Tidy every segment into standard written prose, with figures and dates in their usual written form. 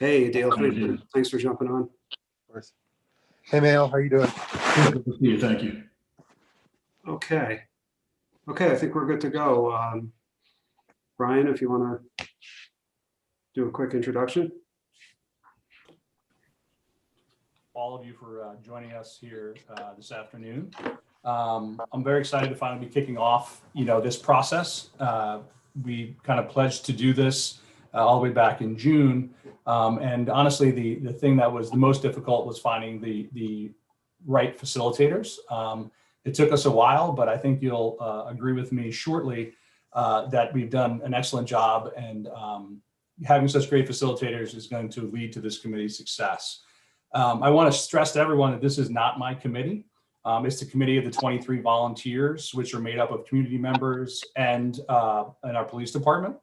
Hey, Dale Friedman. Thanks for jumping on. Of course. Hey, Mayo, how you doing? Good to see you. Thank you. Okay. Okay, I think we're good to go. Brian, if you want to do a quick introduction. All of you for joining us here this afternoon. I'm very excited to finally be kicking off, this process. We kind of pledged to do this all the way back in June. And honestly, the thing that was the most difficult was finding the right facilitators. It took us a while, but I think you'll agree with me shortly that we've done an excellent job, and having such great facilitators is going to lead to this committee's success. I want to stress to everyone that this is not my committee. It's the committee of the 23 volunteers, which are made up of community members and our police department.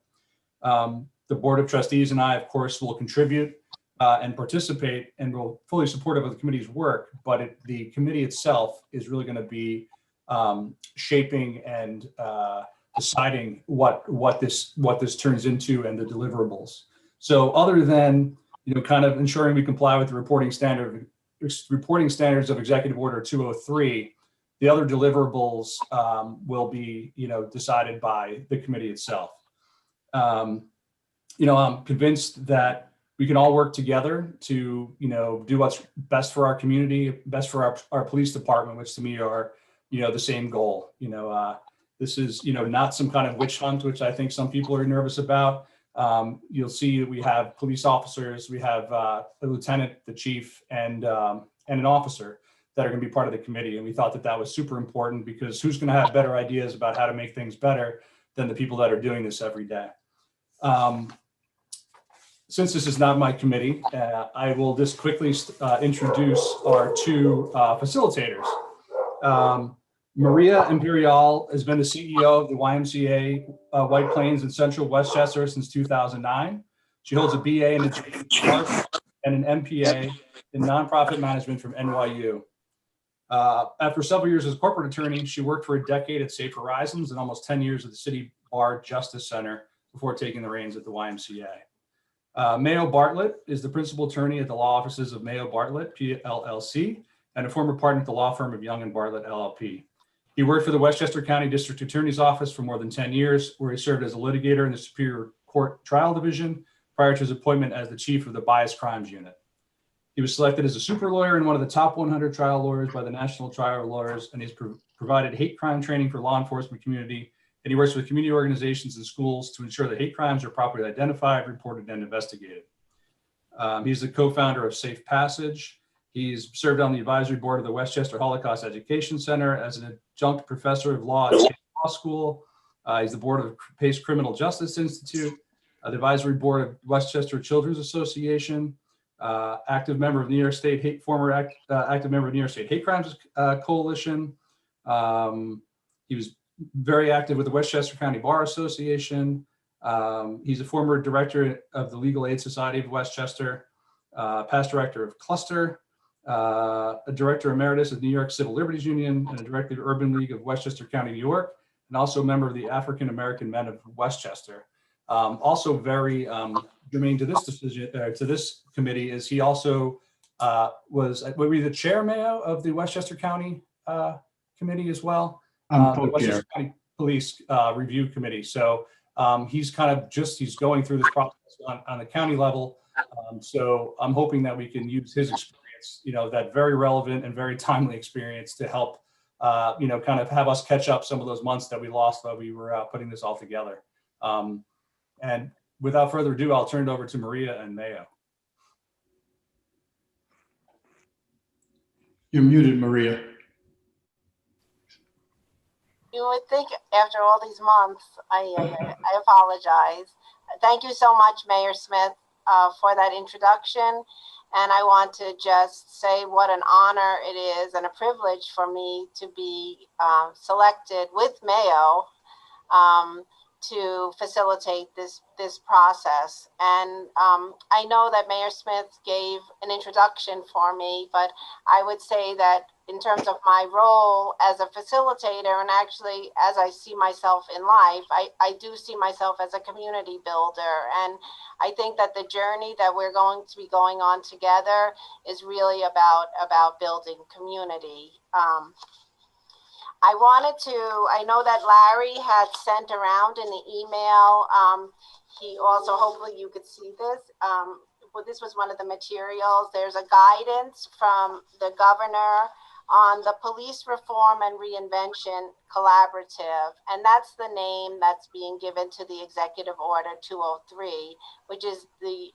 The Board of Trustees and I, of course, will contribute and participate, and will fully supportive of the committee's work, but the committee itself is really going to be shaping and deciding what this turns into and the deliverables. So other than kind of ensuring we comply with the reporting standards of Executive Order 203, the other deliverables will be decided by the committee itself. I'm convinced that we can all work together to do what's best for our community, best for our police department, which to me are the same goal. This is not some kind of witch hunt, which I think some people are nervous about. You'll see that we have police officers, we have a lieutenant, the chief, and an officer that are going to be part of the committee. And we thought that was super important, because who's going to have better ideas about how to make things better than the people that are doing this every day? Since this is not my committee, I will just quickly introduce our two facilitators. Maria Imperial has been the CEO of the YMCA White Plains in Central Westchester since 2009. She holds a BA in the and an MPA in nonprofit management from NYU. After several years as a corporate attorney, she worked for a decade at Safe Horizons and almost 10 years at the City Bar Justice Center before taking the reins at the YMCA. Mayo Bartlett is the principal attorney at the law offices of Mayo Bartlett, PLLC, and a former partner at the law firm of Young and Bartlett, LLP. He worked for the Westchester County District Attorney's Office for more than 10 years, where he served as a litigator in the Superior Court Trial Division prior to his appointment as the chief of the Bias Crimes Unit. He was selected as a super lawyer and one of the top 100 trial lawyers by the National Trial Lawyers, and he's provided hate crime training for law enforcement community. And he works with community organizations and schools to ensure that hate crimes are properly identified, reported, and investigated. He's the co-founder of Safe Passage. He's served on the advisory board of the Westchester Holocaust Education Center as an adjunct professor of law at State Law School. He's the board of Pace Criminal Justice Institute, the advisory board of Westchester Children's Association, active member of New York State Hate Crimes Coalition. He was very active with the Westchester County Bar Association. He's a former director of the Legal Aid Society of Westchester, past director of Cluster, a director emeritus of New York Civil Liberties Union, and a director of Urban League of Westchester County, New York, and also a member of the African American Men of Westchester. Also very germane to this decision, to this committee, is he also was the chair, Mayo, of the Westchester County committee as well. The Westchester County Police Review Committee. So he's going through this process on the county level. So I'm hoping that we can use his experience, that very relevant and very timely experience, to help, kind of have us catch up some of those months that we lost while we were putting this all together. And without further ado, I'll turn it over to Maria and Mayo. You're muted, Maria. You would think after all these months, I apologize. Thank you so much, Mayor Smith, for that introduction. And I want to just say what an honor it is and a privilege for me to be selected with Mayo to facilitate this process. And I know that Mayor Smith gave an introduction for me, but I would say that in terms of my role as a facilitator, and actually as I see myself in life, I do see myself as a community builder. And I think that the journey that we're going to be going on together is really about building community. I know that Larry had sent around in the email. He also, hopefully you could see this. Well, this was one of the materials. There's a guidance from the governor on the Police Reform and Reinvention Collaborative. And that's the name that's being given to the Executive Order 203, which is the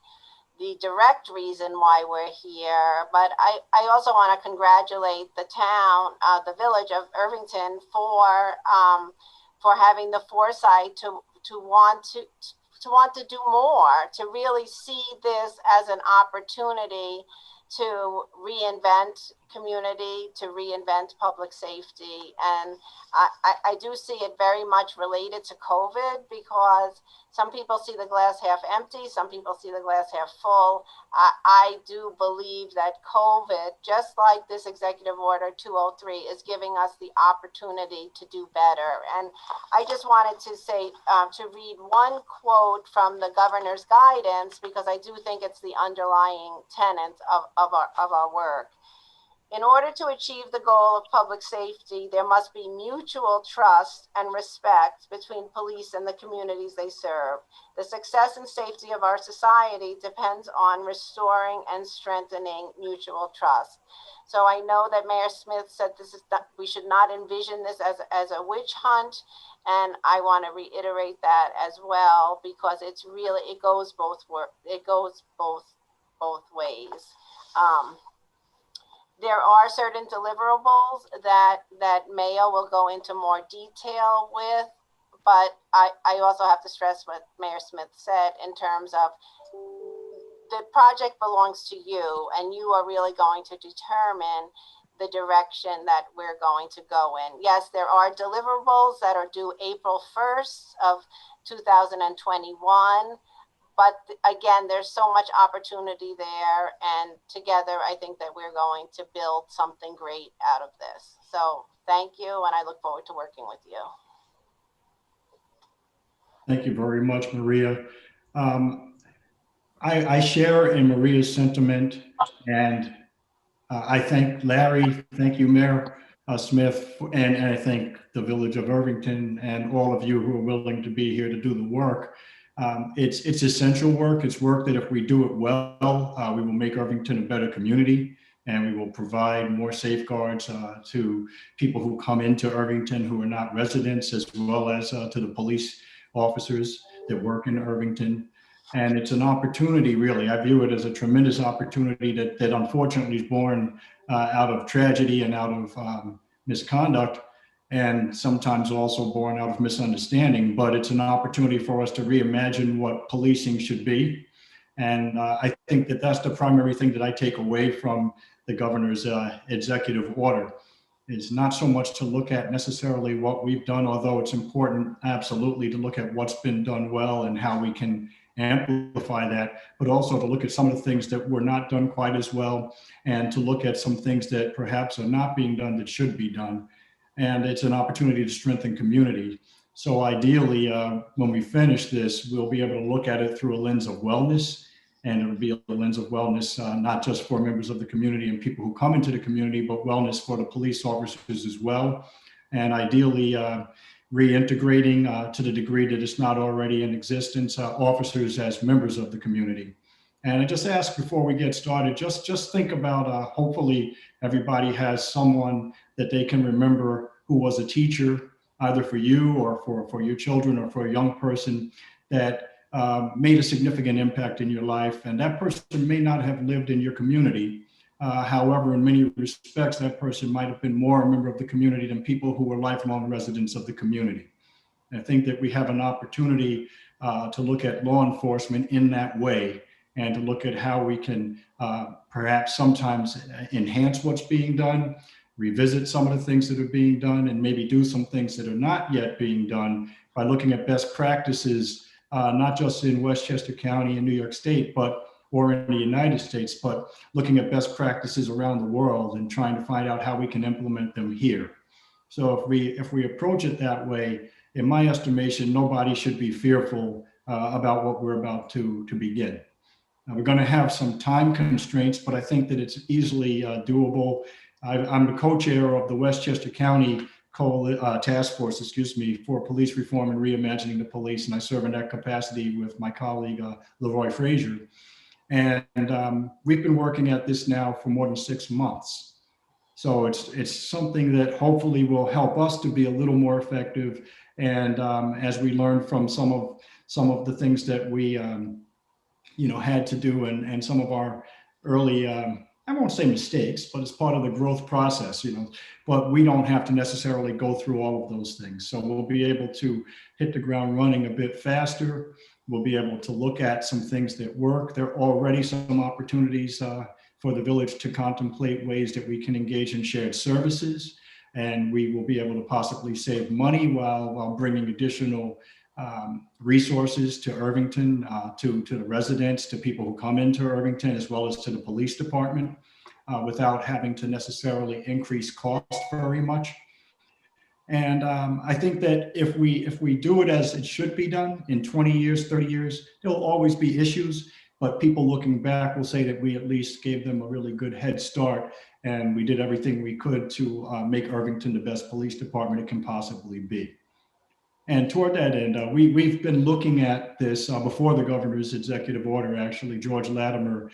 direct reason why we're here. But I also want to congratulate the town, the village of Irvington for having the foresight to want to do more, to really see this as an opportunity to reinvent community, to reinvent public safety. And I do see it very much related to COVID, because some people see the glass half empty, some people see the glass half full. I do believe that COVID, just like this Executive Order 203, is giving us the opportunity to do better. And I just wanted to say, to read one quote from the governor's guidance, because I do think it's the underlying tenet of our work. In order to achieve the goal of public safety, there must be mutual trust and respect between police and the communities they serve. The success and safety of our society depends on restoring and strengthening mutual trust. So I know that Mayor Smith said we should not envision this as a witch hunt, and I want to reiterate that as well, because it goes both ways. There are certain deliverables that Mayo will go into more detail with, but I also have to stress what Mayor Smith said in terms of the project belongs to you, and you are really going to determine the direction that we're going to go in. Yes, there are deliverables that are due April 1st of 2021. But again, there's so much opportunity there, and together I think that we're going to build something great out of this. So thank you, and I look forward to working with you. Thank you very much, Maria. I share in Maria's sentiment, and I thank Larry, thank you, Mayor Smith, and I thank the Village of Irvington and all of you who are willing to be here to do the work. It's essential work. It's work that if we do it well, we will make Irvington a better community, and we will provide more safeguards to people who come into Irvington who are not residents, as well as to the police officers that work in Irvington. And it's an opportunity, really. I view it as a tremendous opportunity that unfortunately is born out of tragedy and out of misconduct, and sometimes also born out of misunderstanding. But it's an opportunity for us to reimagine what policing should be. And I think that that's the primary thing that I take away from the governor's executive order, is not so much to look at necessarily what we've done, although it's important absolutely to look at what's been done well and how we can amplify that, but also to look at some of the things that were not done quite as well, and to look at some things that perhaps are not being done that should be done. And it's an opportunity to strengthen community. So ideally, when we finish this, we'll be able to look at it through a lens of wellness, and it'll be a lens of wellness, not just for members of the community and people who come into the community, but wellness for the police officers as well. And ideally, reintegrating to the degree that it's not already in existence, officers as members of the community. And I just ask before we get started, just think about, hopefully everybody has someone that they can remember who was a teacher, either for you or for your children or for a young person that made a significant impact in your life. And that person may not have lived in your community. However, in many respects, that person might have been more a member of the community than people who were lifelong residents of the community. And I think that we have an opportunity to look at law enforcement in that way, and to look at how we can perhaps sometimes enhance what's being done, revisit some of the things that are being done and maybe do some things that are not yet being done by looking at best practices, not just in Westchester County and New York State, or in the United States, but looking at best practices around the world and trying to find out how we can implement them here. So if we approach it that way, in my estimation, nobody should be fearful about what we're about to begin. We're going to have some time constraints, but I think that it's easily doable. I'm the co-chair of the Westchester County Task Force, for Police Reform and Reimagining the Police, and I serve in that capacity with my colleague Leroy Frazier. And we've been working at this now for more than 6 months. So it's something that hopefully will help us to be a little more effective. And as we learn from some of the things that we had to do and some of our early, I won't say mistakes, but it's part of the growth process, but we don't have to necessarily go through all of those things. So we'll be able to hit the ground running a bit faster. We'll be able to look at some things that work. There are already some opportunities for the village to contemplate ways that we can engage in shared services, and we will be able to possibly save money while bringing additional resources to Irvington, to the residents, to people who come into Irvington, as well as to the police department, without having to necessarily increase cost very much. And I think that if we do it as it should be done in 20 years, 30 years, there'll always be issues, but people looking back will say that we at least gave them a really good head start, and we did everything we could to make Irvington the best police department it can possibly be. And toward that end, we've been looking at this before the governor's executive order. Actually, George Latimer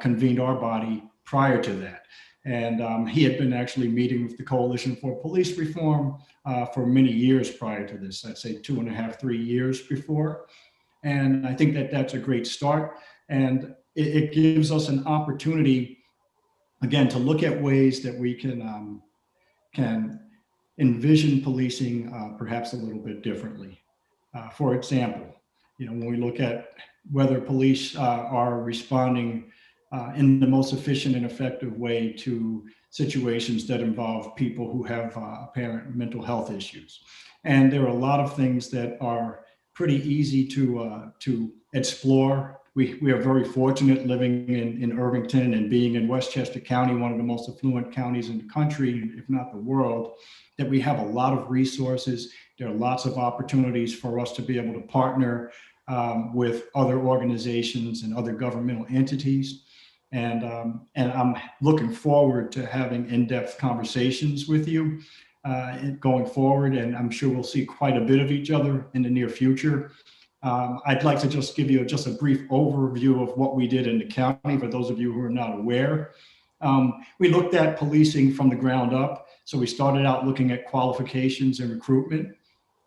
convened our body prior to that. And he had been actually meeting with the Coalition for Police Reform for many years prior to this, I'd say 2.5, 3 years before. And I think that that's a great start. And it gives us an opportunity, again, to look at ways that we can envision policing perhaps a little bit differently. For example, when we look at whether police are responding in the most efficient and effective way to situations that involve people who have apparent mental health issues. And there are a lot of things that are pretty easy to explore. We are very fortunate living in Irvington and being in Westchester County, one of the most affluent counties in the country, if not the world, that we have a lot of resources. There are lots of opportunities for us to be able to partner with other organizations and other governmental entities. And I'm looking forward to having in-depth conversations with you going forward. And I'm sure we'll see quite a bit of each other in the near future. I'd like to just give you just a brief overview of what we did in the county for those of you who are not aware. We looked at policing from the ground up. So we started out looking at qualifications and recruitment.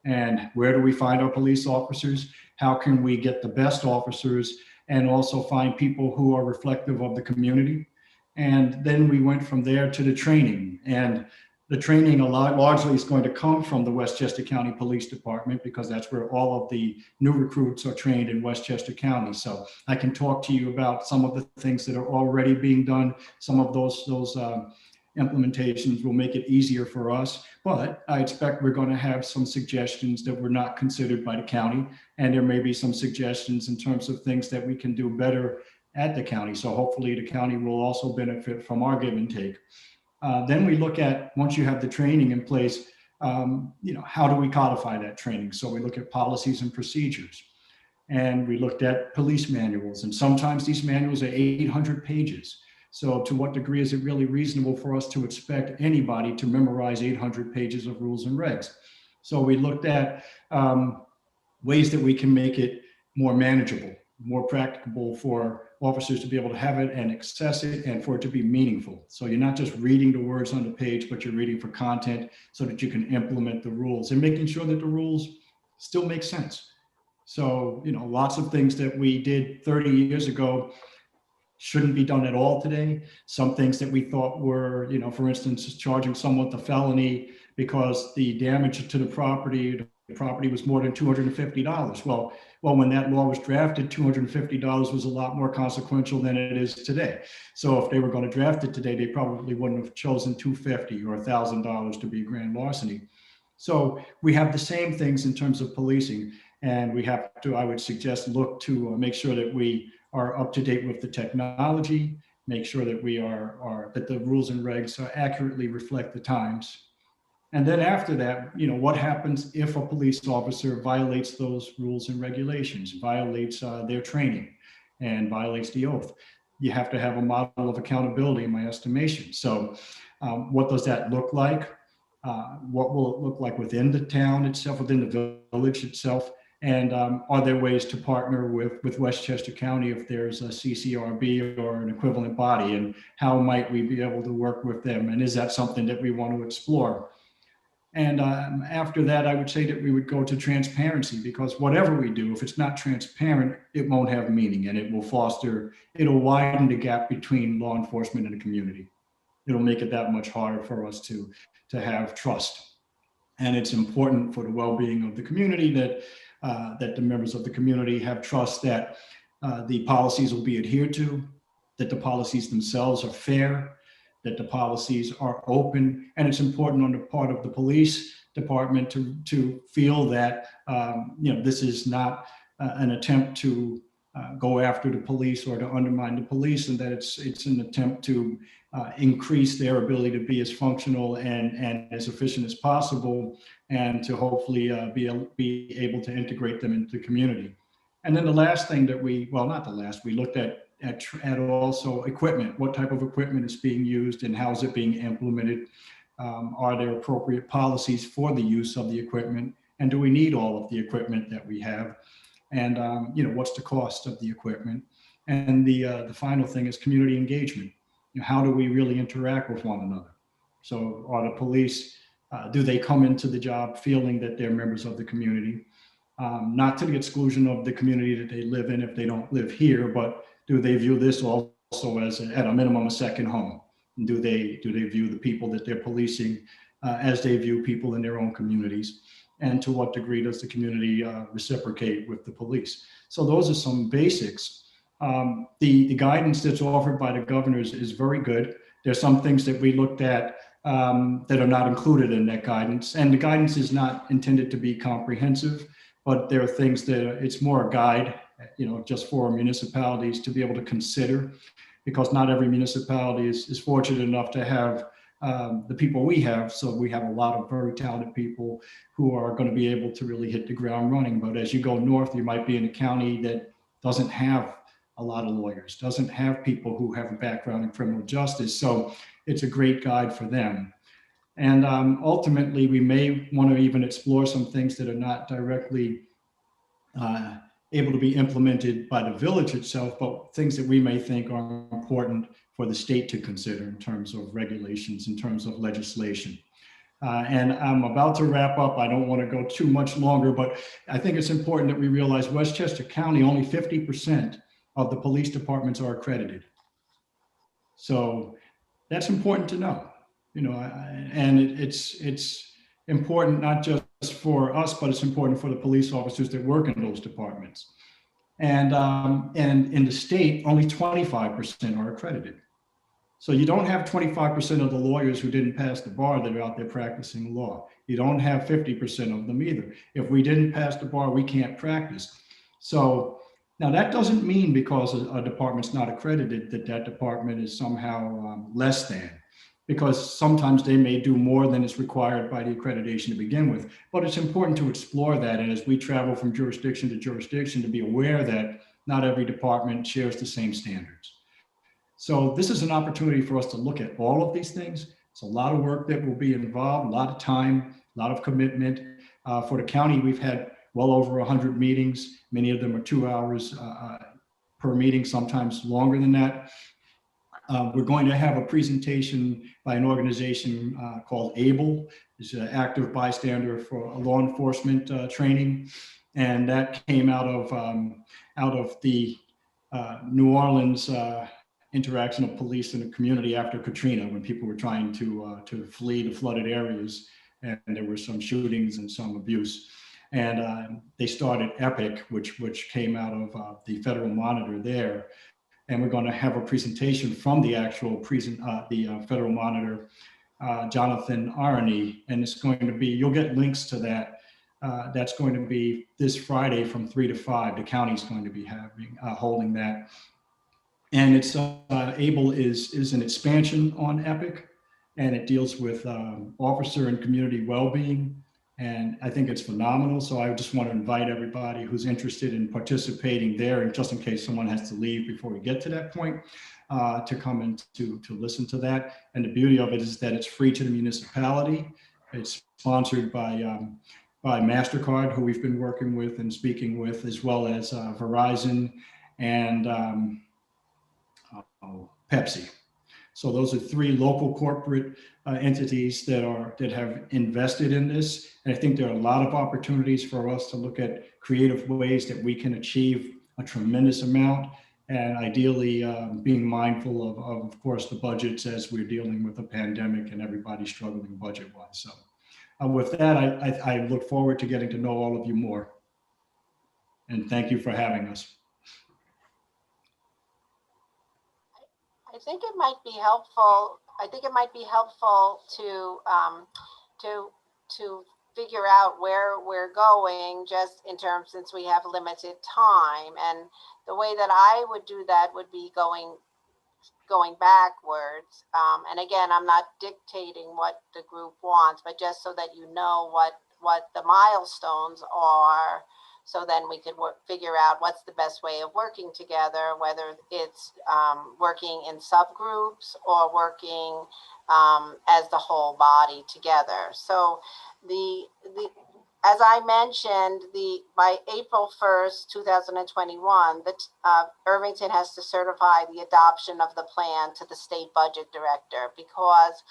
And where do we find our police officers? How can we get the best officers and also find people who are reflective of the community? And then we went from there to the training. And the training largely is going to come from the Westchester County Police Department, because that's where all of the new recruits are trained in Westchester County. So I can talk to you about some of the things that are already being done. Some of those implementations will make it easier for us, but I expect we're going to have some suggestions that were not considered by the county, and there may be some suggestions in terms of things that we can do better at the county. So hopefully the county will also benefit from our give and take. Then we look at, once you have the training in place, how do we codify that training? So we look at policies and procedures, and we looked at police manuals, and sometimes these manuals are 800 pages. So to what degree is it really reasonable for us to expect anybody to memorize 800 pages of rules and regs? So we looked at ways that we can make it more manageable, more practicable for officers to be able to have it and access it, and for it to be meaningful. So you're not just reading the words on the page, but you're reading for content so that you can implement the rules and making sure that the rules still make sense. So, lots of things that we did 30 years ago shouldn't be done at all today. Some things that we thought were, for instance, charging someone with a felony because the damage to the property, the property was more than $250. Well, when that law was drafted, $250 was a lot more consequential than it is today. So if they were going to draft it today, they probably wouldn't have chosen $250 or $1,000 to be grand larceny. So we have the same things in terms of policing, and we have to, I would suggest, look to make sure that we are up to date with the technology, make sure that we are that the rules and regs accurately reflect the times. And then after that, what happens if a police officer violates those rules and regulations, violates their training, and violates the oath? You have to have a model of accountability, in my estimation. So what does that look like? What will it look like within the town itself, within the village itself? And are there ways to partner with Westchester County if there's a CCRB or an equivalent body? And how might we be able to work with them? And is that something that we want to explore? And after that, I would say that we would go to transparency, because whatever we do, if it's not transparent, it won't have meaning, and it'll widen the gap between law enforcement and the community. It'll make it that much harder for us to have trust. And it's important for the well-being of the community that the members of the community have trust that the policies will be adhered to, that the policies themselves are fair, that the policies are open. And it's important on the part of the police department to feel that this is not an attempt to go after the police or to undermine the police, and that it's an attempt to increase their ability to be as functional and as efficient as possible, and to hopefully be able to integrate them into the community. And then the last thing that we looked at also equipment. What type of equipment is being used and how is it being implemented? Are there appropriate policies for the use of the equipment? And do we need all of the equipment that we have? And what's the cost of the equipment? And the final thing is community engagement. How do we really interact with one another? So are the police, do they come into the job feeling that they're members of the community? Not to the exclusion of the community that they live in if they don't live here, but do they view this also as at a minimum a second home? And do they view the people that they're policing as they view people in their own communities? And to what degree does the community reciprocate with the police? So those are some basics. The guidance that's offered by the governors is very good. There's some things that we looked at that are not included in that guidance. And the guidance is not intended to be comprehensive, but there are things that it's more a guide, just for municipalities to be able to consider, because not every municipality is fortunate enough to have the people we have. So we have a lot of very talented people who are going to be able to really hit the ground running. But as you go north, you might be in a county that doesn't have a lot of lawyers, doesn't have people who have a background in criminal justice. So it's a great guide for them. And ultimately, we may want to even explore some things that are not directly able to be implemented by the village itself, but things that we may think are important for the state to consider in terms of regulations, in terms of legislation. And I'm about to wrap up. I don't want to go too much longer, but I think it's important that we realize Westchester County, only 50% of the police departments are accredited. So that's important to know, and it's important not just for us, but it's important for the police officers that work in those departments. And in the state, only 25% are accredited. So you don't have 25% of the lawyers who didn't pass the bar that are out there practicing law. You don't have 50% of them either. If we didn't pass the bar, we can't practice. So now that doesn't mean because a department's not accredited that department is somehow less than, because sometimes they may do more than is required by the accreditation to begin with. But it's important to explore that. And as we travel from jurisdiction to jurisdiction, to be aware that not every department shares the same standards. So this is an opportunity for us to look at all of these things. It's a lot of work that will be involved, a lot of time, a lot of commitment. For the county, we've had well over 100 meetings. Many of them are 2 hours per meeting, sometimes longer than that. We're going to have a presentation by an organization called ABLE. It's an active bystander for law enforcement training. And that came out of the New Orleans interaction of police in the community after Katrina, when people were trying to flee the flooded areas, and there were some shootings and some abuse. And they started Epic, which came out of the Federal Monitor there. And we're going to have a presentation from the actual Federal Monitor, Jonathan Arney, and it's going to be, you'll get links to that. That's going to be this Friday from 3 to 5. The county's going to be holding that. And it's ABLE is an expansion on Epic, and it deals with officer and community well-being. And I think it's phenomenal. So I just want to invite everybody who's interested in participating there, and just in case someone has to leave before we get to that point, to come and to listen to that. And the beauty of it is that it's free to the municipality. It's sponsored by MasterCard, who we've been working with and speaking with, as well as Verizon and Pepsi. So those are 3 local corporate entities that have invested in this. And I think there are a lot of opportunities for us to look at creative ways that we can achieve a tremendous amount, and ideally being mindful of course, the budgets as we're dealing with a pandemic and everybody struggling budget-wise. So with that, I look forward to getting to know all of you more. And thank you for having us. I think it might be helpful. I think it might be helpful to figure out where we're going, just in terms, since we have limited time. And the way that I would do that would be going backwards. And again, I'm not dictating what the group wants, but just so that you know what the milestones are. So then we could figure out what's the best way of working together, whether it's working in subgroups or working as the whole body together. So as I mentioned, by April 1st, 2021, Irvington has to certify the adoption of the plan to the state budget director, because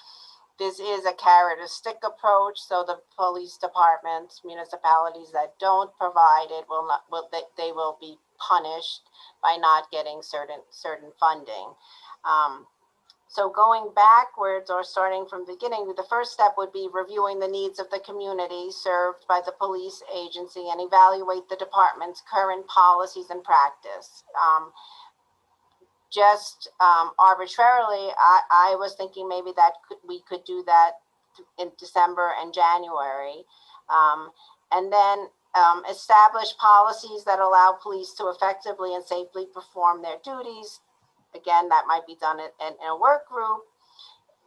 this is a carrot or stick approach. So the police departments, municipalities that don't provide it they will be punished by not getting certain funding. So going backwards or starting from the beginning, the first step would be reviewing the needs of the community served by the police agency and evaluate the department's current policies and practice. Arbitrarily, I was thinking maybe that we could do that in December and January, and then establish policies that allow police to effectively and safely perform their duties. Again, that might be done in a work group.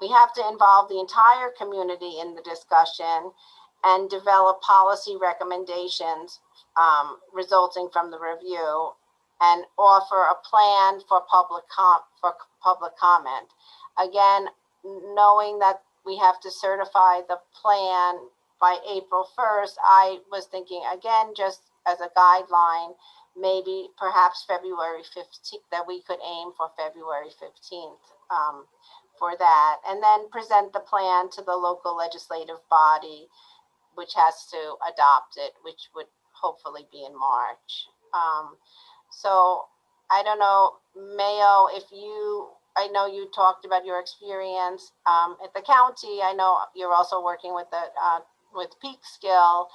We have to involve the entire community in the discussion and develop policy recommendations resulting from the review, and offer a plan for public comment. Again, knowing that we have to certify the plan by April 1st, I was thinking, again, just as a guideline, maybe perhaps February 15th, that we could aim for February 15th for that, and then present the plan to the local legislative body, which has to adopt it, which would hopefully be in March. So I don't know, Mayo, I know you talked about your experience at the county. I know you're also working with Peekskill.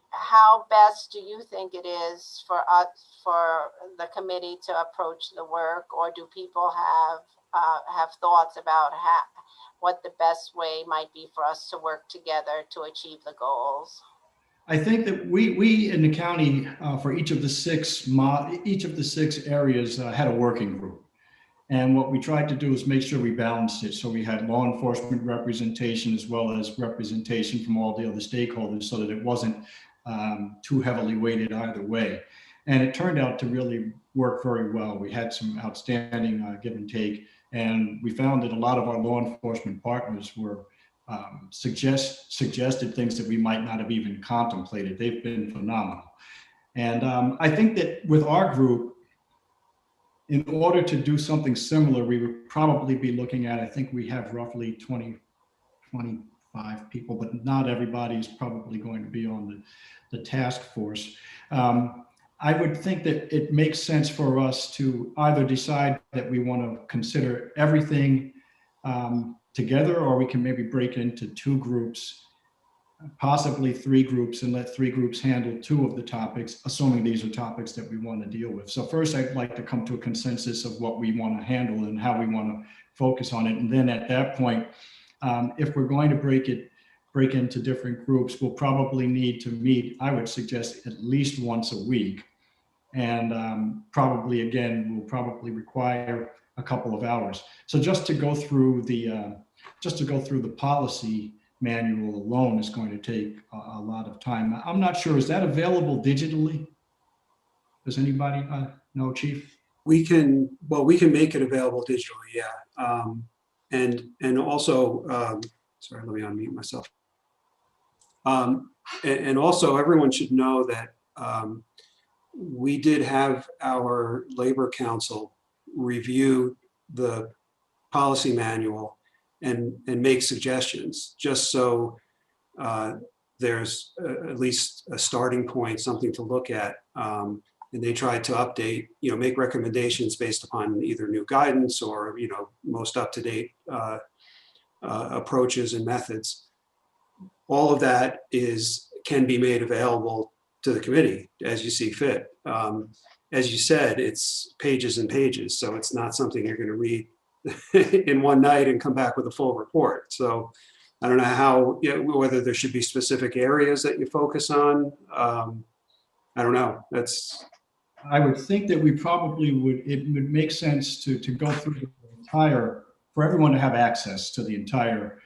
How best do you think it is for the committee to approach the work, or do people have thoughts about what the best way might be for us to work together to achieve the goals? I think that we in the county for each of the six areas had a working group, and what we tried to do is make sure we balanced it. So we had law enforcement representation as well as representation from all the other stakeholders, so that it wasn't too heavily weighted either way. And it turned out to really work very well. We had some outstanding give and take, and we found that a lot of our law enforcement partners were suggested things that we might not have even contemplated. They've been phenomenal. And I think that with our group, in order to do something similar, we would probably be looking at, I think we have roughly 25 people, but not everybody is probably going to be on the task force. I would think that it makes sense for us to either decide that we want to consider everything together, or we can maybe break into two groups possibly 3 groups and let 3 groups handle 2 of the topics, assuming these are topics that we want to deal with. So first, I'd like to come to a consensus of what we want to handle and how we want to focus on it. And then at that point, if we're going to break into different groups, we'll probably need to meet, I would suggest, at least once a week. And probably, again, will probably require a couple of hours. So just to go through the policy manual alone is going to take a lot of time. I'm not sure, is that available digitally? Does anybody know, Chief? We can make it available digitally, yeah. And also, sorry, let me unmute myself. And also, everyone should know that we did have our Labor Council review the policy manual and make suggestions, just so there's at least a starting point, something to look at. And they tried to update, make recommendations based upon either new guidance or, most up-to-date approaches and methods. All of that can be made available to the committee as you see fit. As you said, it's pages and pages, so it's not something you're going to read in one night and come back with a full report. So I don't know whether there should be specific areas that you focus on. I don't know. I would think that we probably it would make sense to go through the entire, for everyone to have access to the entire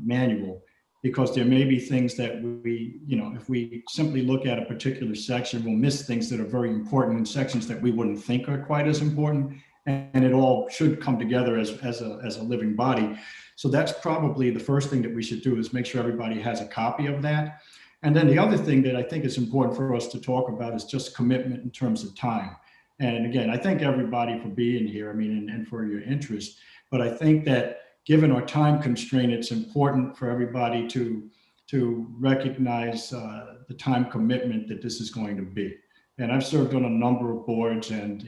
manual, because there may be things that we, if we simply look at a particular section, we'll miss things that are very important in sections that we wouldn't think are quite as important. And it all should come together as a living body. So that's probably the first thing that we should do, is make sure everybody has a copy of that. And then the other thing that I think is important for us to talk about is just commitment in terms of time. And again, I thank everybody for being here, and for your interest. But I think that given our time constraint, it's important for everybody to recognize the time commitment that this is going to be. And I've served on a number of boards, and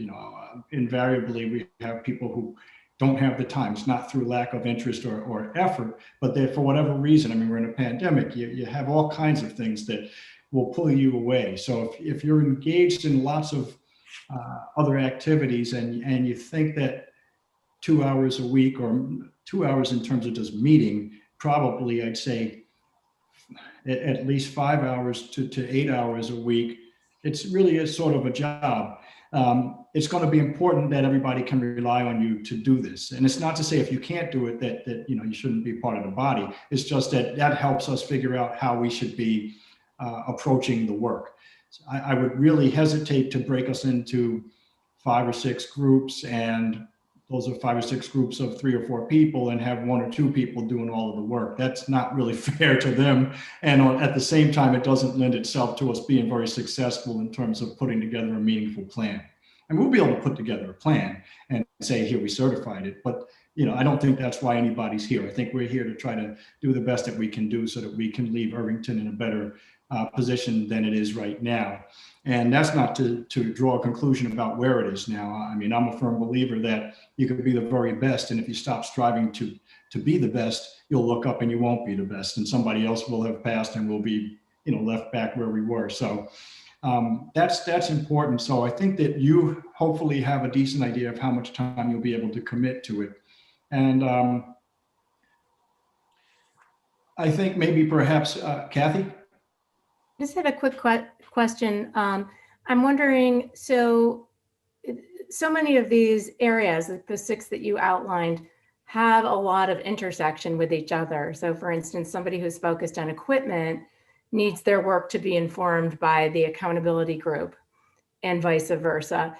invariably we have people who don't have the time. It's not through lack of interest or effort, but they, for whatever reason, we're in a pandemic, you have all kinds of things that will pull you away. So if you're engaged in lots of other activities and you think that 2 hours a week, or 2 hours in terms of just meeting, probably I'd say at least 5 hours to 8 hours a week, it's really a sort of a job. It's going to be important that everybody can rely on you to do this. And it's not to say if you can't do it that you shouldn't be part of the body. It's just that helps us figure out how we should be approaching the work. So I would really hesitate to break us into 5 or 6 groups, and those are 5 or 6 groups of 3 or 4 people, and have 1 or 2 people doing all of the work. That's not really fair to them. And at the same time, it doesn't lend itself to us being very successful in terms of putting together a meaningful plan. And we'll be able to put together a plan and say, here, we certified it. But I don't think that's why anybody's here. I think we're here to try to do the best that we can do so that we can leave Irvington in a better position than it is right now. And that's not to draw a conclusion about where it is now. I'm a firm believer that you could be the very best, and if you stop striving to be the best, you'll look up and you won't be the best, and somebody else will have passed and we'll be left back where we were. So that's important. So I think that you hopefully have a decent idea of how much time you'll be able to commit to it. And I think maybe perhaps Kathy? I just have a quick question. I'm wondering, so many of these areas, like the 6 that you outlined, have a lot of intersection with each other. So for instance, somebody who's focused on equipment needs their work to be informed by the accountability group and vice versa.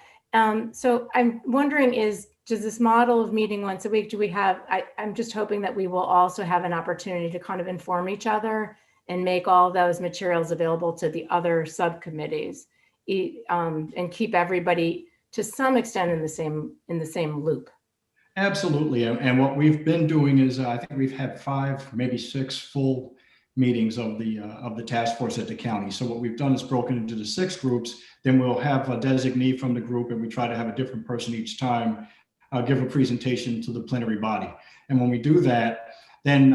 So I'm wondering, does this model of meeting once a week, I'm just hoping that we will also have an opportunity to kind of inform each other and make all those materials available to the other subcommittees, and keep everybody to some extent in the same loop. Absolutely. And what we've been doing is, I think we've had 5, maybe 6 full meetings of the task force at the county. So what we've done is broken into the 6 groups. Then we'll have a designee from the group, and we try to have a different person each time give a presentation to the plenary body. And when we do that, then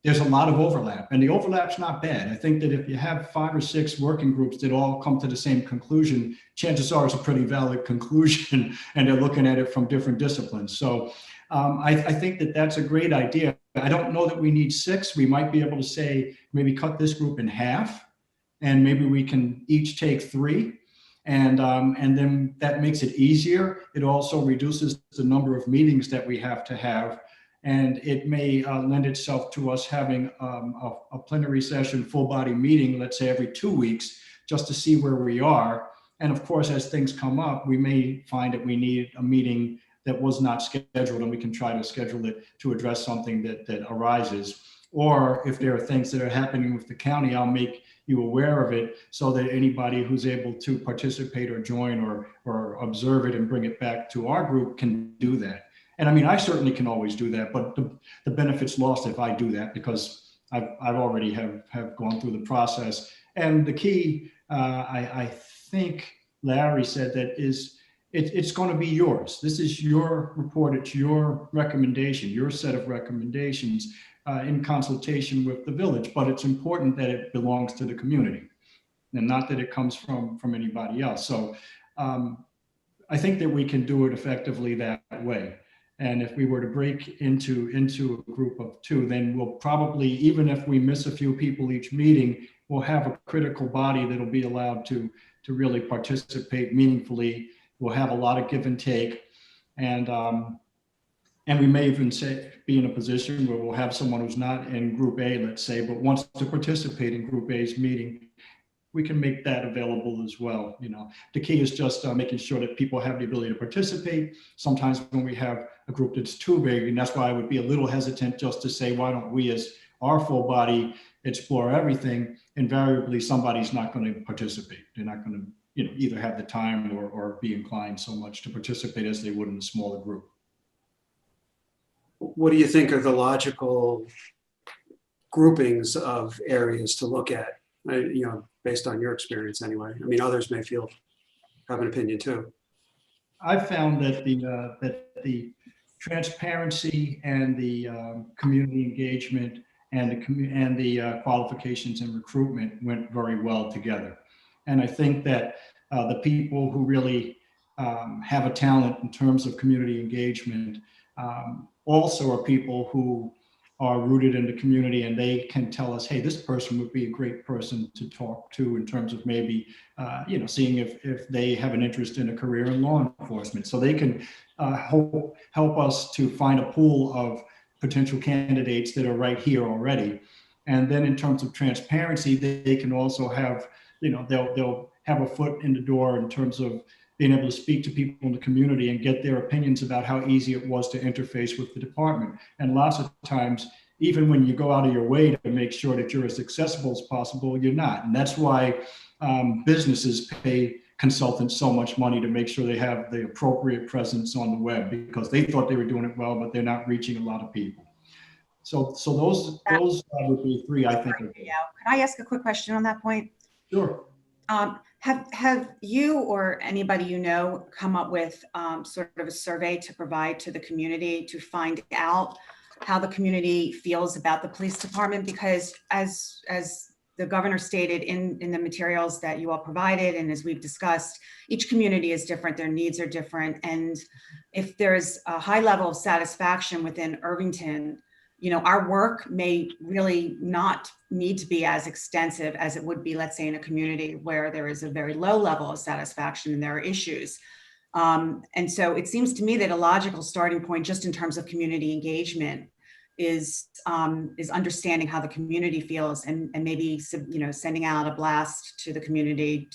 there's a lot of overlap, and the overlap's not bad. I think that if you have 5 or 6 working groups that all come to the same conclusion, chances are it's a pretty valid conclusion, and they're looking at it from different disciplines. So I think that that's a great idea. I don't know that we need 6. We might be able to say, maybe cut this group in half, and maybe we can each take 3. And then that makes it easier. It also reduces the number of meetings that we have to have. And it may lend itself to us having a plenary session, full body meeting, let's say every 2 weeks, just to see where we are. And of course, as things come up, we may find that we need a meeting that was not scheduled, and we can try to schedule it to address something that arises. Or if there are things that are happening with the county, I'll make you aware of it so that anybody who's able to participate or join or observe it and bring it back to our group can do that. And I mean, I certainly can always do that, but the benefit's lost if I do that, because I've already have gone through the process. And the key, I think Larry said, that is, it's going to be yours. This is your report. It's your recommendation, your set of recommendations in consultation with the village. But it's important that it belongs to the community and not that it comes from anybody else. So I think that we can do it effectively that way. And if we were to break into a group of 2, then we'll probably, even if we miss a few people each meeting, we'll have a critical body that'll be allowed to really participate meaningfully. We'll have a lot of give and take. And we may even be in a position where we'll have someone who's not in Group A, let's say, but wants to participate in Group A's meeting. We can make that available as well. You know, the key is just making sure that people have the ability to participate. Sometimes when we have a group that's too big, and that's why I would be a little hesitant just to say, why don't we as our full body explore everything? Invariably, somebody's not going to participate. They're not going to, you know, either have the time or be inclined so much to participate as they would in a smaller group. What do you think are the logical groupings of areas to look at? You know, based on your experience anyway. I mean, others may have an opinion too. I've found that the transparency and the community engagement and the qualifications and recruitment went very well together. And I think that the people who really have a talent in terms of community engagement also are people who are rooted in the community, and they can tell us, hey, this person would be a great person to talk to in terms of maybe, you know, seeing if they have an interest in a career in law enforcement. So they can help us to find a pool of potential candidates that are right here already. And then in terms of transparency, they can also have, you know, they'll have a foot in the door in terms of being able to speak to people in the community and get their opinions about how easy it was to interface with the department. And lots of times, even when you go out of your way to make sure that you're as accessible as possible, you're not. And that's why businesses pay consultants so much money to make sure they have the appropriate presence on the web, because they thought they were doing it well, but they're not reaching a lot of people. So those would be 3, I think. Could I ask a quick question on that point? Sure. Have you or anybody you know come up with sort of a survey to provide to the community to find out how the community feels about the police department? Because as the governor stated in the materials that you all provided, and as we've discussed, each community is different, their needs are different. And if there's a high level of satisfaction within Irvington, you know, our work may really not need to be as extensive as it would be, let's say, in a community where there is a very low level of satisfaction and there are issues. And so it seems to me that a logical starting point, just in terms of community engagement, is understanding how the community feels, and maybe, you know, sending out a blast to the community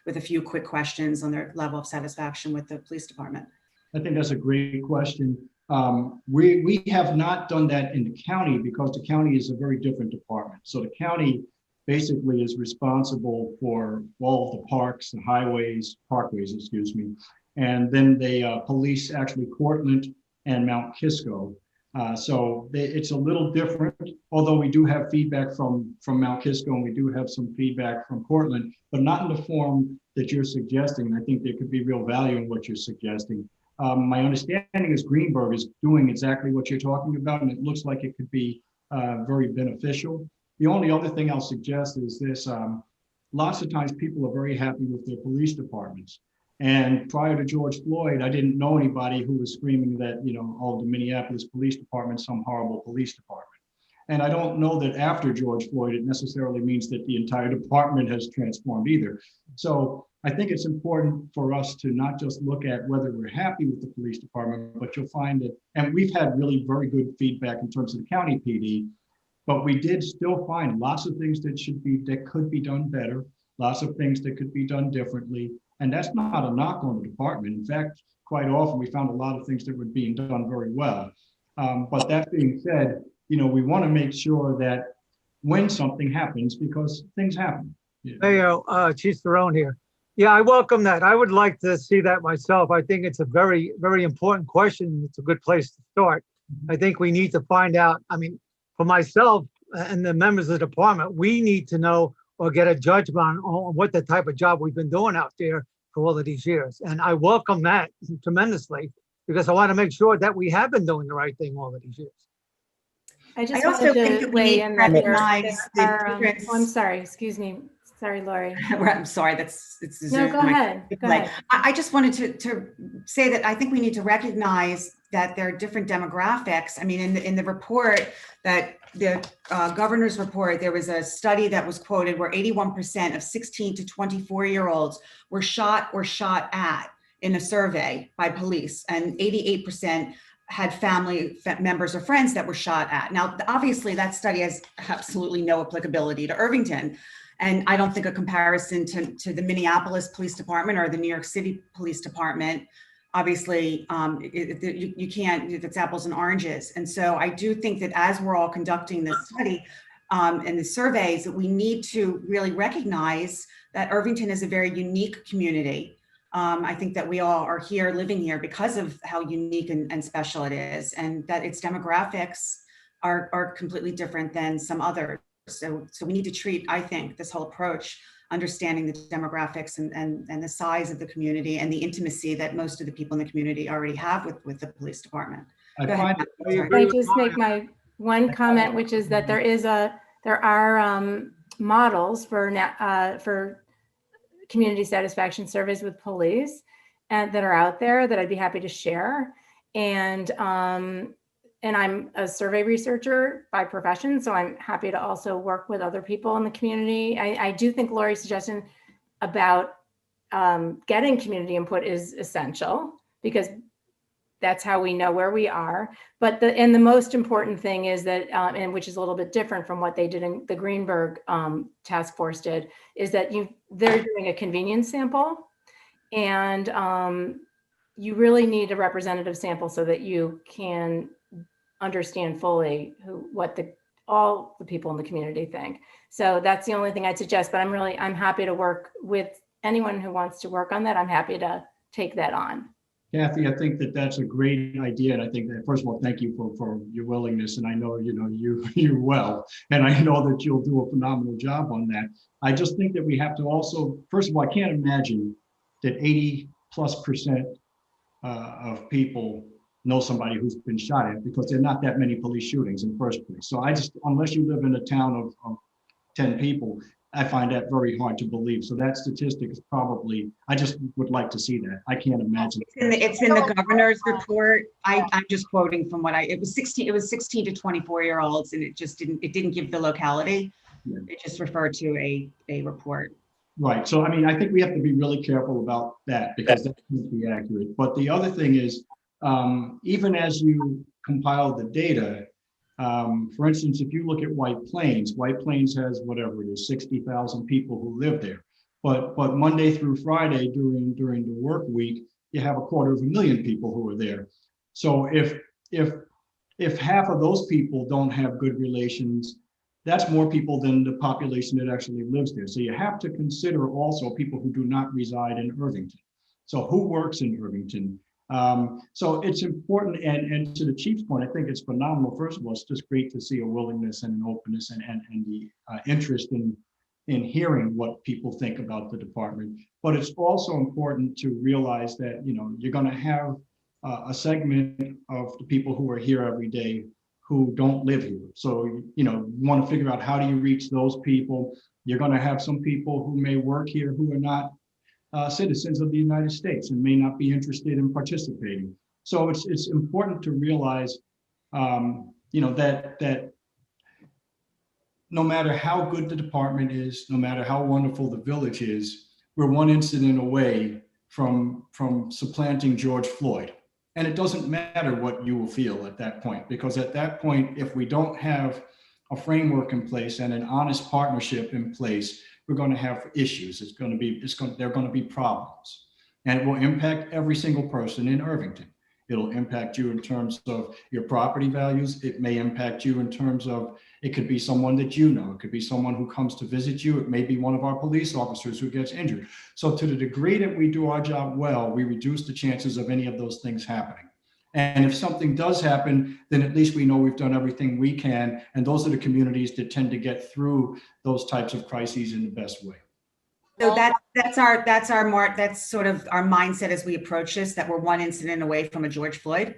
with a few quick questions on their level of satisfaction with the police department. I think that's a great question. We have not done that in the county because the county is a very different department. So the county basically is responsible for all of the parks, the parkways, excuse me. And then they police actually Cortland and Mount Kisco. So it's a little different, although we do have feedback from Mount Kisco, and we do have some feedback from Cortland, but not in the form that you're suggesting. And I think there could be real value in what you're suggesting. My understanding is Greenberg is doing exactly what you're talking about, and it looks like it could be very beneficial. The only other thing I'll suggest is this, lots of times people are very happy with their police departments. And prior to George Floyd, I didn't know anybody who was screaming that, oh, the Minneapolis Police Department, some horrible police department. And I don't know that after George Floyd, it necessarily means that the entire department has transformed either. So I think it's important for us to not just look at whether we're happy with the police department, but you'll find that, and we've had really very good feedback in terms of the county PD, but we did still find lots of things that could be done better, lots of things that could be done differently. And that's not a knock on the department. In fact, quite often we found a lot of things that were being done very well. But that being said, we want to make sure that when something happens, because things happen. Hey, Chief Theron here. Yeah, I welcome that. I would like to see that myself. I think it's a very, very important question. It's a good place to start. I think we need to find out, for myself and the members of the department, we need to know or get a judgment on what the type of job we've been doing out there for all of these years. And I welcome that tremendously because I want to make sure that we have been doing the right thing all of these years. I just I also wanted think to that we weigh need in to that recognize the difference. I'm sorry, excuse me. Sorry, Lori. I'm sorry, it's No, go ahead. Go ahead. I just wanted to say that I think we need to recognize that there are different demographics. In the report that the governor's report, there was a study that was quoted where 81% of 16 to 24-year-olds were shot or shot at in a survey by police, and 88% had family members or friends that were shot at. Now, obviously, that study has absolutely no applicability to Irvington. And I don't think a comparison to the Minneapolis Police Department or the New York City Police Department, obviously, you can't, it's apples and oranges. And so I do think that as we're all conducting this study and the surveys, that we need to really recognize that Irvington is a very unique community. I think that we all are here, living here because of how unique and special it is, and that its demographics are completely different than some others. So we need to treat, I think, this whole approach, understanding the demographics and the size of the community and the intimacy that most of the people in the community already have with the police department. I Go ahead, find Matt. it- Sorry. Can I just make my one comment, which is that there are models for community satisfaction surveys with police and that are out there that I'd be happy to share. And I'm a survey researcher by profession, so I'm happy to also work with other people in the community. I do think Lori's suggestion about getting community input is essential because that's how we know where we are. But the most important thing is that, and which is a little bit different from what they did in the Greenberg task force did, is that they're doing a convenience sample, and you really need a representative sample so that you can understand fully what all the people in the community think. So that's the only thing I'd suggest, but I'm happy to work with anyone who wants to work on that. I'm happy to take that on. Kathy, I think that that's a great idea. And I think that, first of all, thank you for your willingness. And I know, you well, and I know that you'll do a phenomenal job on that. I just think that we have to also, first of all, I can't imagine that 80+% of people know somebody who's been shot at, because there are not that many police shootings in the first place. So unless you live in a town of 10 people, I find that very hard to believe. So that statistic is probably, I just would like to see that. I can't imagine. It's in the governor's report. I'm just quoting from it was 16 to 24-year-olds, and it didn't give the locality. Yeah. It just referred to a report. Right. So, I think we have to be really careful about that, because that can't be accurate. But the other thing is, even as you compile the data, for instance, if you look at White Plains has whatever it is, 60,000 people who live there. But Monday through Friday during the work week, you have 250,000 people who are there. So if half of those people don't have good relations, that's more people than the population that actually lives there. So you have to consider also people who do not reside in Irvington. So who works in Irvington? So it's important, and to the chief's point, I think it's phenomenal. First of all, it's just great to see a willingness and an openness and the interest in hearing what people think about the department. But it's also important to realize that, you're going to have a segment of the people who are here every day who don't live here. So, you know, you want to figure out how do you reach those people. You're going to have some people who may work here who are not citizens of the United States and may not be interested in participating. So it's important to realize, you know, that no matter how good the department is, no matter how wonderful the village is, we're one incident away from supplanting George Floyd. And it doesn't matter what you will feel at that point, because at that point, if we don't have a framework in place and an honest partnership in place, we're going to have issues. There are going to be problems, and it will impact every single person in Irvington. It'll impact you in terms of your property values. It may impact you in terms of, it could be someone that you know. It could be someone who comes to visit you. It may be one of our police officers who gets injured. So to the degree that we do our job well, we reduce the chances of any of those things happening. And if something does happen, then at least we know we've done everything we can. And those are the communities that tend to get through those types of crises in the best way. So that's sort of our mindset as we approach this, that we're one incident away from a George Floyd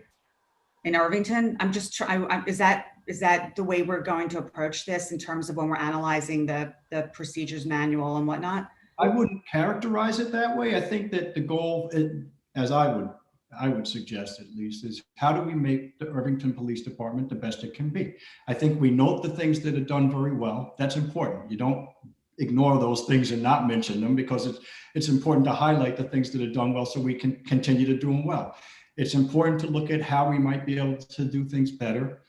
in Irvington. I'm just trying, is that the way we're going to approach this in terms of when we're analyzing the procedures manual and whatnot? I wouldn't characterize it that way. I think that the goal, as I would suggest at least, is how do we make the Irvington Police Department the best it can be? I think we note the things that are done very well. That's important. You don't ignore those things and not mention them, because it's important to highlight the things that are done well so we can continue to do them well. It's important to look at how we might be able to do things better.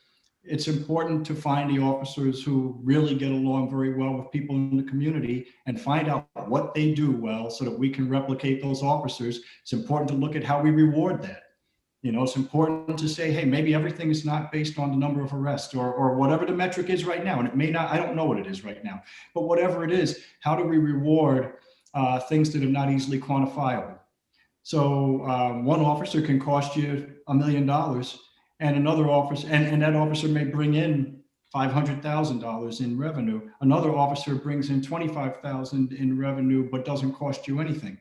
It's important to find the officers who really get along very well with people in the community and find out what they do well so that we can replicate those officers. It's important to look at how we reward that. You know, it's important to say, hey, maybe everything is not based on the number of arrests or whatever the metric is right now. And it may not, I don't know what it is right now, but whatever it is, how do we reward things that are not easily quantifiable? So one officer can cost you $1 million, and another officer, and that officer may bring in $500,000 in revenue. Another officer brings in $25,000 in revenue, but doesn't cost you anything.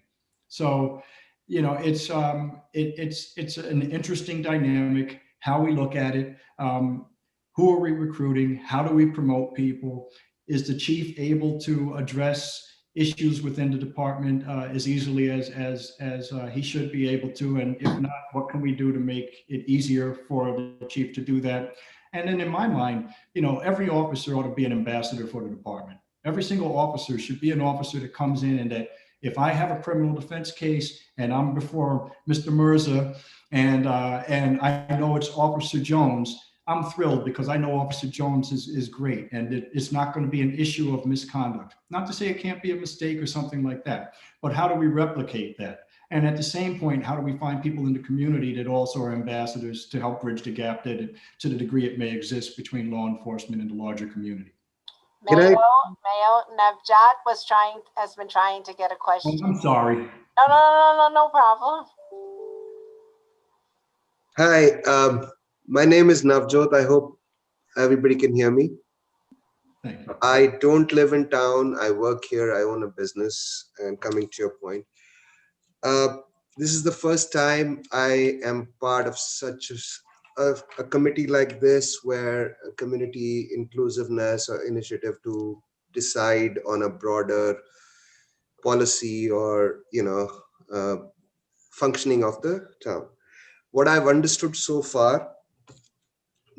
So, you know, it's an interesting dynamic, how we look at it. Who are we recruiting? How do we promote people? Is the chief able to address issues within the department as easily as he should be able to? And if not, what can we do to make it easier for the chief to do that? And then in my mind, you know, every officer ought to be an ambassador for the department. Every single officer should be an officer that comes in and that, if I have a criminal defense case and I'm before Mr. Mirza and I know it's Officer Jones, I'm thrilled because I know Officer Jones is great, and it's not going to be an issue of misconduct. Not to say it can't be a mistake or something like that, but how do we replicate that? And at the same point, how do we find people in the community that also are ambassadors to help bridge the gap that, to the degree it may exist, between law enforcement and the larger community? Mayo Navjot has been trying to get a question. Oh, I'm sorry. No problem. Hi, my name is Navjot. I hope everybody can hear me. Thank you. I don't live in town. I work here. I own a business. And coming to your point, this is the first time I am part of such a committee like this, where a community inclusiveness or initiative to decide on a broader policy or, you know, functioning of the town. What I've understood so far,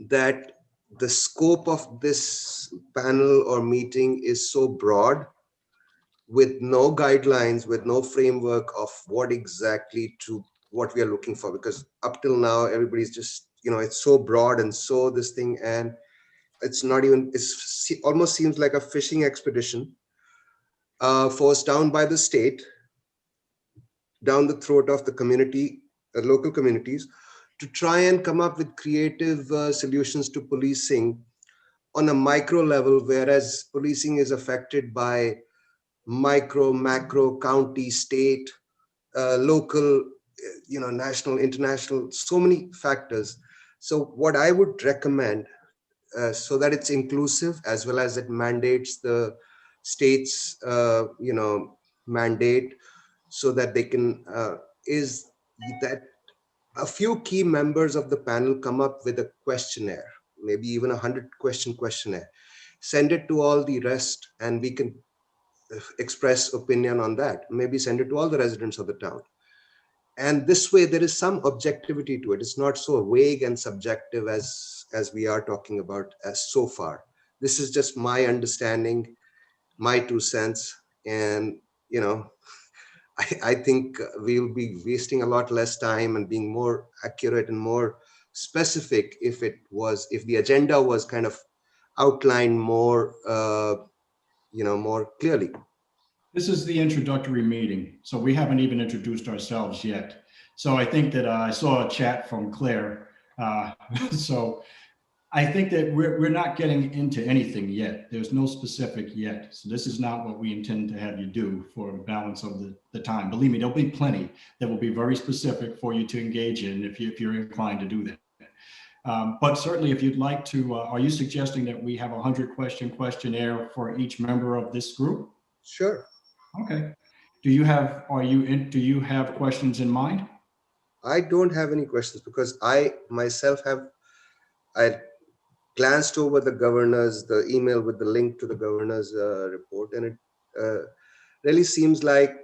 that the scope of this panel or meeting is so broad, with no guidelines, with no framework of what exactly to what we are looking for, because up till now everybody's just, you know, it's so broad and so this thing, and it's not even, it almost seems like a fishing expedition forced down by the state down the throat of the community, local communities, to try and come up with creative solutions to policing on a micro level, whereas policing is affected by micro, macro, county, state, local, you know, national, international, so many factors. So what I would recommend, so that it's inclusive as well as it mandates the state's, you know, mandate, so that they can, is that a few key members of the panel come up with a questionnaire, maybe even 100-question questionnaire. Send it to all the rest and we can express opinion on that. Maybe send it to all the residents of the town. And this way there is some objectivity to it. It's not so vague and subjective as we are talking about as so far. This is just my understanding, my 2 cents. And, you know, I think we'll be wasting a lot less time and being more accurate and more specific if the agenda was kind of outlined more, more clearly. This is the introductory meeting, so we haven't even introduced ourselves yet. So I think that I saw a chat from Claire. So I think that we're not getting into anything yet. There's no specific yet. So this is not what we intend to have you do for the balance of the time. Believe me, there'll be plenty that will be very specific for you to engage in if you're inclined to do that. But certainly if you'd like to, are you suggesting that we have a 100-question questionnaire for each member of this group? Sure. Okay. Do you have questions in mind? I don't have any questions because I myself I glanced over the email with the link to the governor's report, and it really seems like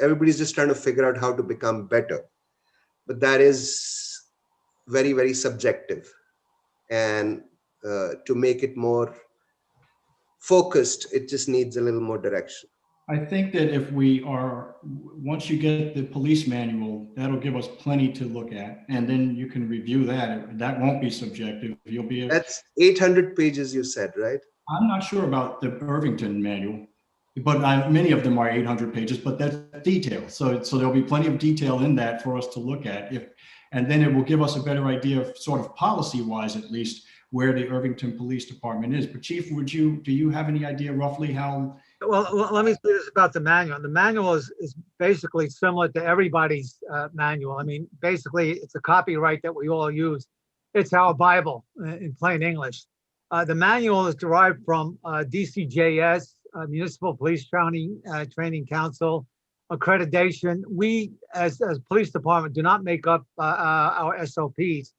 everybody's just trying to figure out how to become better, but that is very, very subjective. And to make it more focused, it just needs a little more direction. I think that once you get the police manual, that'll give us plenty to look at, and then you can review that. That won't be subjective. That's 800 pages you said, right? I'm not sure about the Irvington manual, but many of them are 800 pages, but that's detail. So there'll be plenty of detail in that for us to look at. And then it will give us a better idea of sort of policy-wise, at least, where the Irvington Police Department is. But Chief, do you have any idea roughly how? Well, let me say this about the manual. The manual is basically similar to everybody's manual. I mean, basically, it's a copyright that we all use. It's our Bible in plain English. The manual is derived from DCJS, Municipal Police Training Council accreditation. We, as police department, do not make up our SOPs,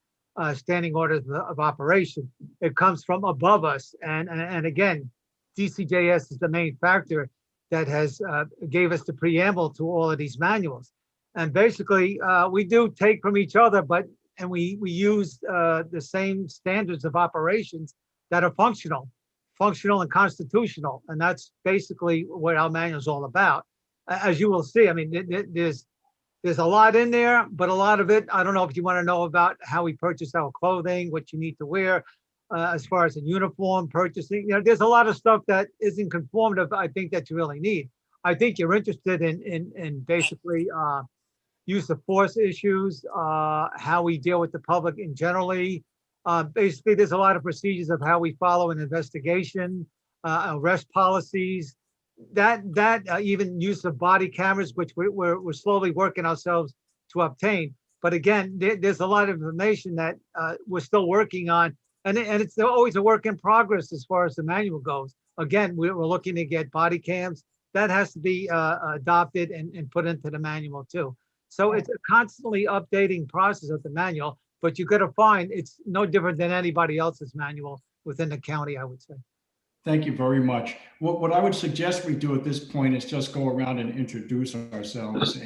standing orders of operation. It comes from above us, and again, DCJS is the main factor that has gave us the preamble to all of these manuals. And basically, we do take from each other, and we use the same standards of operations that are functional and constitutional. And that's basically what our manual is all about. As you will see, I mean, there's a lot in there, but a lot of it, I don't know if you want to know about how we purchase our clothing, what you need to wear, as far as a uniform purchasing. You know, there's a lot of stuff that isn't conformative, I think, that you really need. I think you're interested in basically use of force issues, how we deal with the public in generally. Basically, there's a lot of procedures of how we follow an investigation, arrest policies, that even use of body cameras, which we're slowly working ourselves to obtain. But again, there's a lot of information that we're still working on, and it's always a work in progress as far as the manual goes. Again, we're looking to get body cams. That has to be adopted and put into the manual too. So it's a constantly updating process of the manual, but you got to find it's no different than anybody else's manual within the county, I would say. Thank you very much. What I would suggest we do at this point is just go around and introduce ourselves,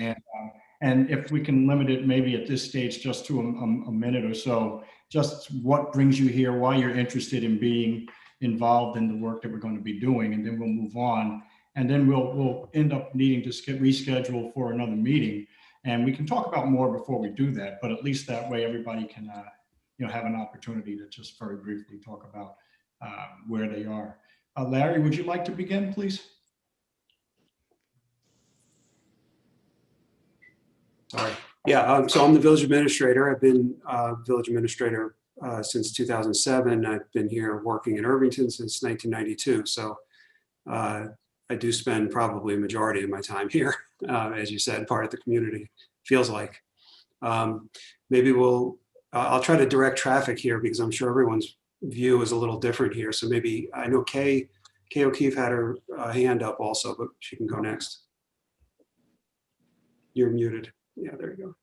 and if we can limit it maybe at this stage just to a minute or so, just what brings you here, why you're interested in being involved in the work that we're going to be doing, and then we'll move on, and then we'll end up needing to reschedule for another meeting, and we can talk about more before we do that, but at least that way everybody can have an opportunity to just very briefly talk about where they are. Larry, would you like to begin, please? Sorry. Yeah, so I'm the village administrator. I've been village administrator since 2007. I've been here working in Irvington since 1992. So I do spend probably a majority of my time here, as you said, part of the community, feels like. Maybe I'll try to direct traffic here because I'm sure everyone's view is a little different here. So maybe, I know Kay O'Keefe had her hand up also, but she can go next. You're muted. Yeah, there you go.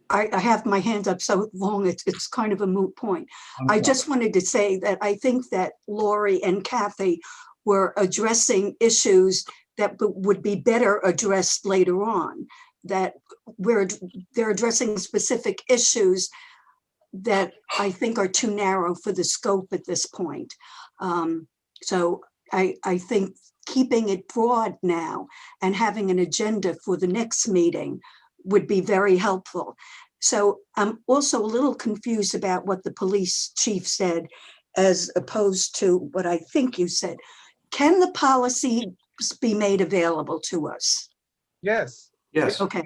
I have my hand up so long, it's kind of a moot point. I'm I sorry. just wanted to say that I think that Lori and Kathy were addressing issues that would be better addressed later on, that they're addressing specific issues that I think are too narrow for the scope at this point. So I think keeping it broad now and having an agenda for the next meeting would be very helpful. So I'm also a little confused about what the police chief said as opposed to what I think you said. Can the policy be made available to us? Yes. Yes. Okay,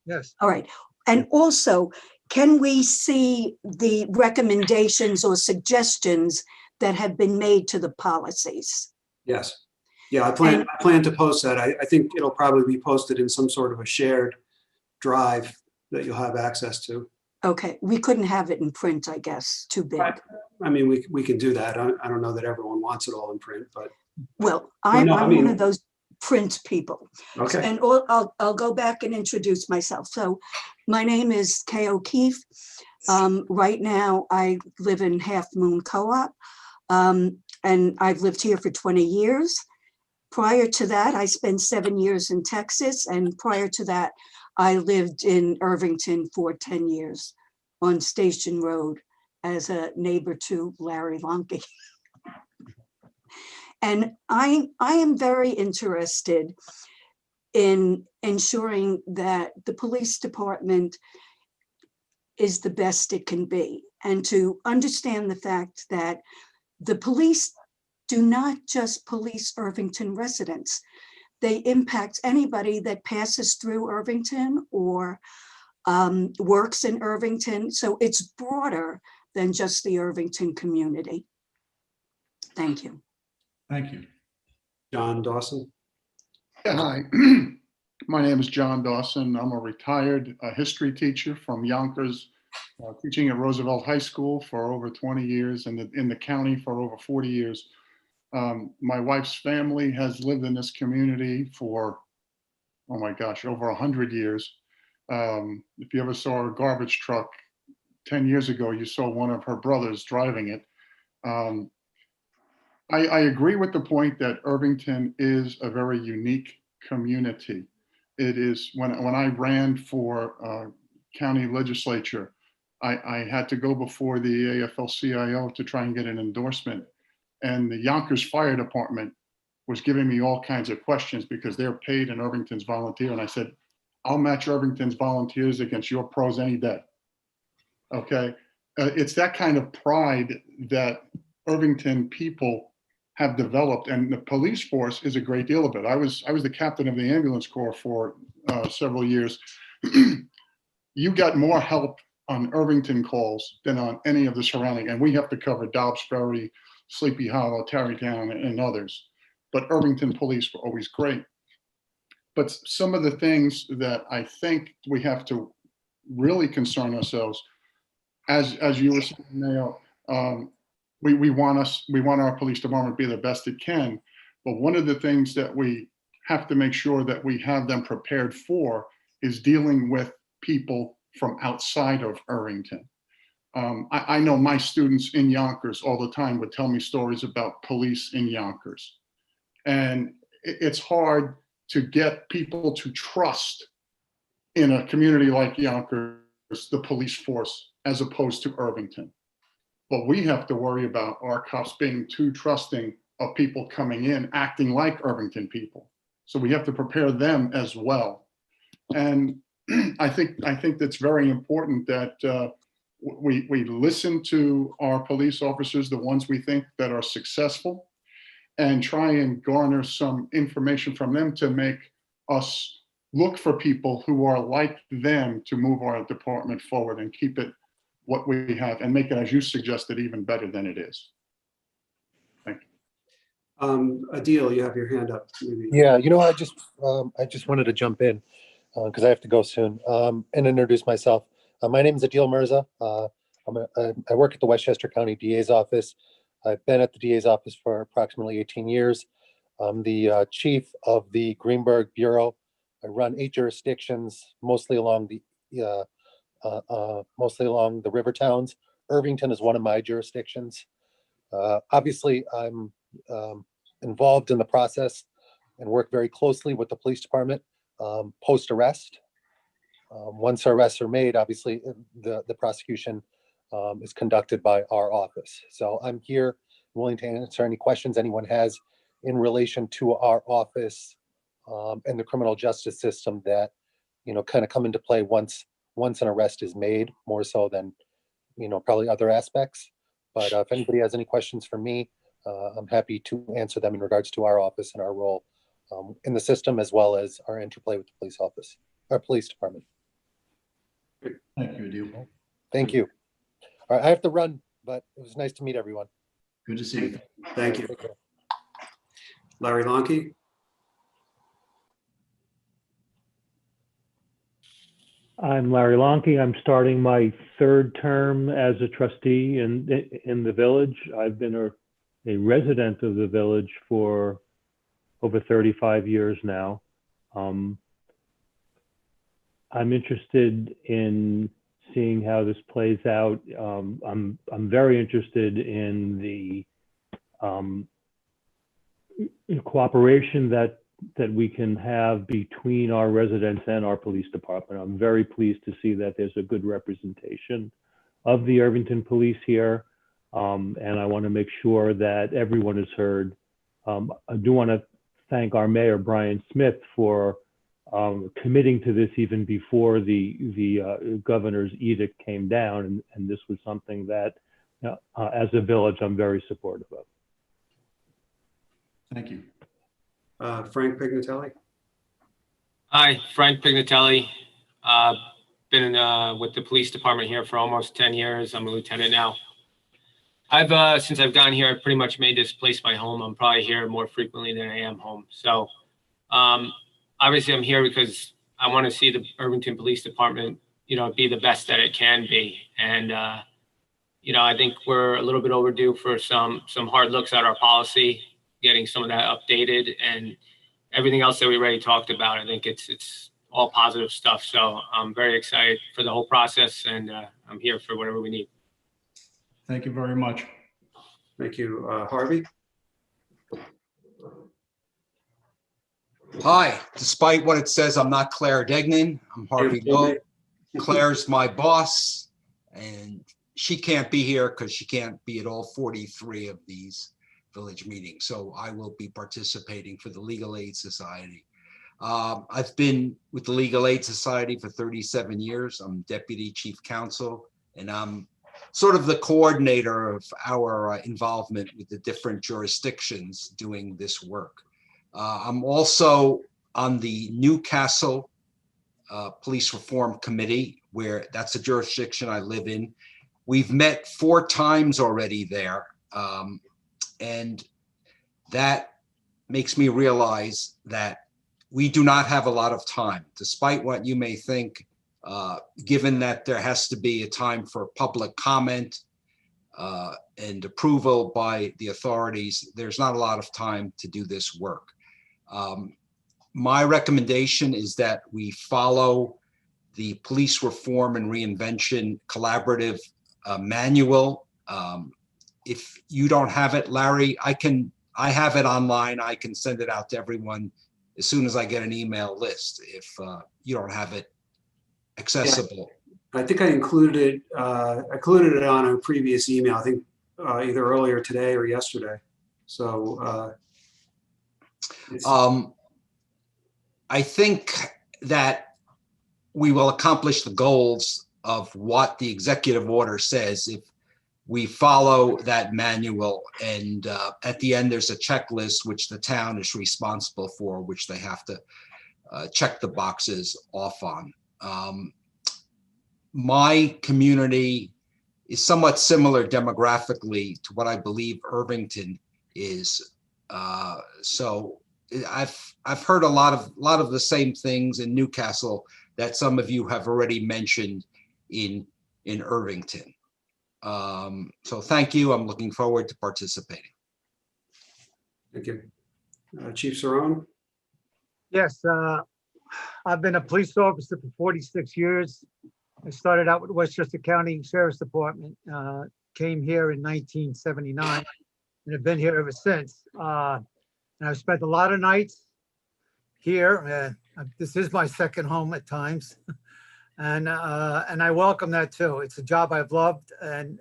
Yes. all right. And also, can we see the recommendations or suggestions that have been made to the policies? Yes. Yeah, I plan to post that. I think it'll probably be posted in some sort of a shared drive that you'll have access to. Okay, we couldn't have it in print, I guess, too big. I mean, we can do that. I don't know that everyone wants it all in print, but Well, I'm no, I one mean- of those print people. okay. And I'll go back and introduce myself. So my name is Kay O'Keefe. Right now, I live in Half Moon Co-op, and I've lived here for 20 years. Prior to that, I spent 7 years in Texas, and prior to that, I lived in Irvington for 10 years on Station Road as a neighbor to Larry Lonke. And I am very interested in ensuring that the police department is the best it can be, and to understand the fact that the police do not just police Irvington residents. They impact anybody that passes through Irvington or works in Irvington. So it's broader than just the Irvington community. Thank you. Thank you. John Dawson. Yeah, hi. My name is John Dawson. I'm a retired history teacher from Yonkers, teaching at Roosevelt High School for over 20 years and in the county for over 40 years. My wife's family has lived in this community for, oh my gosh, over 100 years. If you ever saw a garbage truck 10 years ago, you saw one of her brothers driving it. I agree with the point that Irvington is a very unique community. It is, when I ran for county legislature, I had to go before the AFL-CIO to try and get an endorsement. And the Yonkers Fire Department was giving me all kinds of questions because they're paid in Irvington's volunteer. And I said, I'll match Irvington's volunteers against your pros any day. Okay. It's that kind of pride that Irvington people have developed, and the police force is a great deal of it. I was the captain of the ambulance corps for several years. You got more help on Irvington calls than on any of the surrounding, and we have to cover Dobbs Ferry, Sleepy Hollow, Tarrytown, and others. But Irvington police were always great. But some of the things that I think we have to really concern ourselves, as you were saying, Mayo, we want our police department to be the best it can. But one of the things that we have to make sure that we have them prepared for is dealing with people from outside of Irvington. I know my students in Yonkers all the time would tell me stories about police in Yonkers. And it's hard to get people to trust in a community like Yonkers, the police force, as opposed to Irvington. But we have to worry about our cops being too trusting of people coming in, acting like Irvington people. So we have to prepare them as well. And I think that's very important that we listen to our police officers, the ones we think that are successful, and try and garner some information from them to make us look for people who are like them to move our department forward and keep it what we have and make it, as you suggested, even better than it is. Thank you. Adil, you have your hand up. Maybe. Yeah, I just wanted to jump in because I have to go soon and introduce myself. My name is Adil Mirza. I work at the Westchester County DA's office. I've been at the DA's office for approximately 18 years. I'm the chief of the Greenberg Bureau. I run 8 jurisdictions, mostly along the river towns. Irvington is one of my jurisdictions. Obviously, I'm involved in the process and work very closely with the police department post-arrest. Once arrests are made, obviously, the prosecution is conducted by our office. So I'm here willing to answer any questions anyone has in relation to our office and the criminal justice system that, kind of come into play once an arrest is made, more so than, probably other aspects. But if anybody has any questions for me, I'm happy to answer them in regards to our office and our role in the system, as well as our interplay with the police office, our police department. Thank you, Adil. Thank you. All right, I have to run, but it was nice to meet everyone. Good to see you. Thank you. Take care. Larry Lonke? I'm Larry Lonke. I'm starting my 3rd term as a trustee in the village. I've been a resident of the village for over 35 years now. I'm interested in seeing how this plays out. I'm very interested in the cooperation that we can have between our residents and our police department. I'm very pleased to see that there's a good representation of the Irvington police here. And I want to make sure that everyone is heard. I do want to thank our mayor, Brian Smith, for committing to this even before the governor's edict came down. And this was something that, as a village, I'm very supportive of. Thank you. Frank Pignatelli? Hi, Frank Pignatelli. Been with the police department here for almost 10 years. I'm a lieutenant now. Since I've gotten here, I've pretty much made this place my home. I'm probably here more frequently than I am home. So obviously I'm here because I want to see the Irvington Police Department, be the best that it can be. And, I think we're a little bit overdue for some hard looks at our policy, getting some of that updated, and everything else that we already talked about. I think it's all positive stuff. So I'm very excited for the whole process, and I'm here for whatever we need. Thank you very much. Thank you. Harvey? Hi, despite what it says, I'm not Claire Degnan. I'm Harvey Lowe. Claire's my boss, and she can't be here because she can't be at all 43 of these village meetings. So I will be participating for the Legal Aid Society. I've been with the Legal Aid Society for 37 years. I'm Deputy Chief Counsel, and I'm sort of the coordinator of our involvement with the different jurisdictions doing this work. I'm also on the Newcastle Police Reform Committee, where that's a jurisdiction I live in. We've met 4 times already there. And that makes me realize that we do not have a lot of time, despite what you may think, given that there has to be a time for public comment and approval by the authorities. There's not a lot of time to do this work. My recommendation is that we follow the Police Reform and Reinvention Collaborative Manual. If you don't have it, Larry, I have it online. I can send it out to everyone as soon as I get an email list. If you don't have it accessible. Yeah, I think I included it on a previous email, I think either earlier today or yesterday. So I think that we will accomplish the goals of what the executive order says if we follow that manual, and at the end there's a checklist which the town is responsible for, which they have to check the boxes off on. My community is somewhat similar demographically to what I believe Irvington is. So I've heard a lot of the same things in Newcastle that some of you have already mentioned in Irvington. So thank you. I'm looking forward to participating. thank you. Chief Saron? Yes, I've been a police officer for 46 years. I started out with Westchester County Sheriff's Department, came here in 1979, and have been here ever since. And I've spent a lot of nights here. This is my second home at times. And I welcome that too. It's a job I've loved and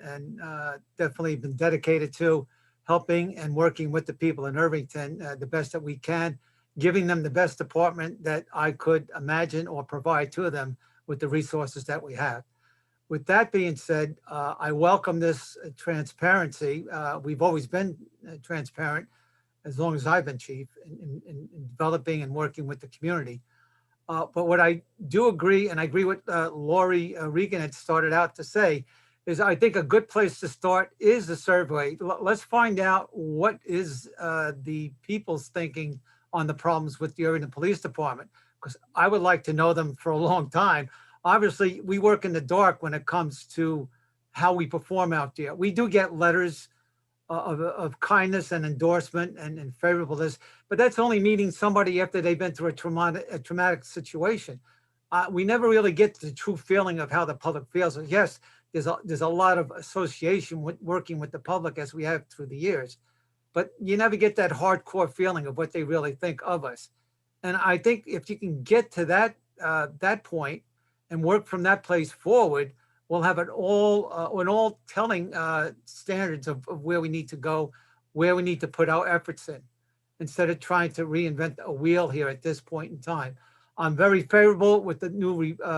definitely been dedicated to, helping and working with the people in Irvington the best that we can, giving them the best department that I could imagine or provide to them with the resources that we have. With that being said, I welcome this transparency. We've always been transparent as long as I've been chief in developing and working with the community. But what I do agree, and I agree with Lori Regan had started out to say, is I think a good place to start is the survey. Let's find out what is the people's thinking on the problems with the Irvington Police Department, because I would like to know them for a long time. Obviously, we work in the dark when it comes to how we perform out there. We do get letters of kindness and endorsement and favorableness, but that's only meeting somebody after they've been through a traumatic situation. We never really get the true feeling of how the public feels. Yes, there's a lot of association with working with the public as we have through the years, but you never get that hardcore feeling of what they really think of us. And I think if you can get to that point and work from that place forward, we'll have an all telling standards of where we need to go, where we need to put our efforts in, instead of trying to reinvent a wheel here at this point in time. I'm very favorable with the new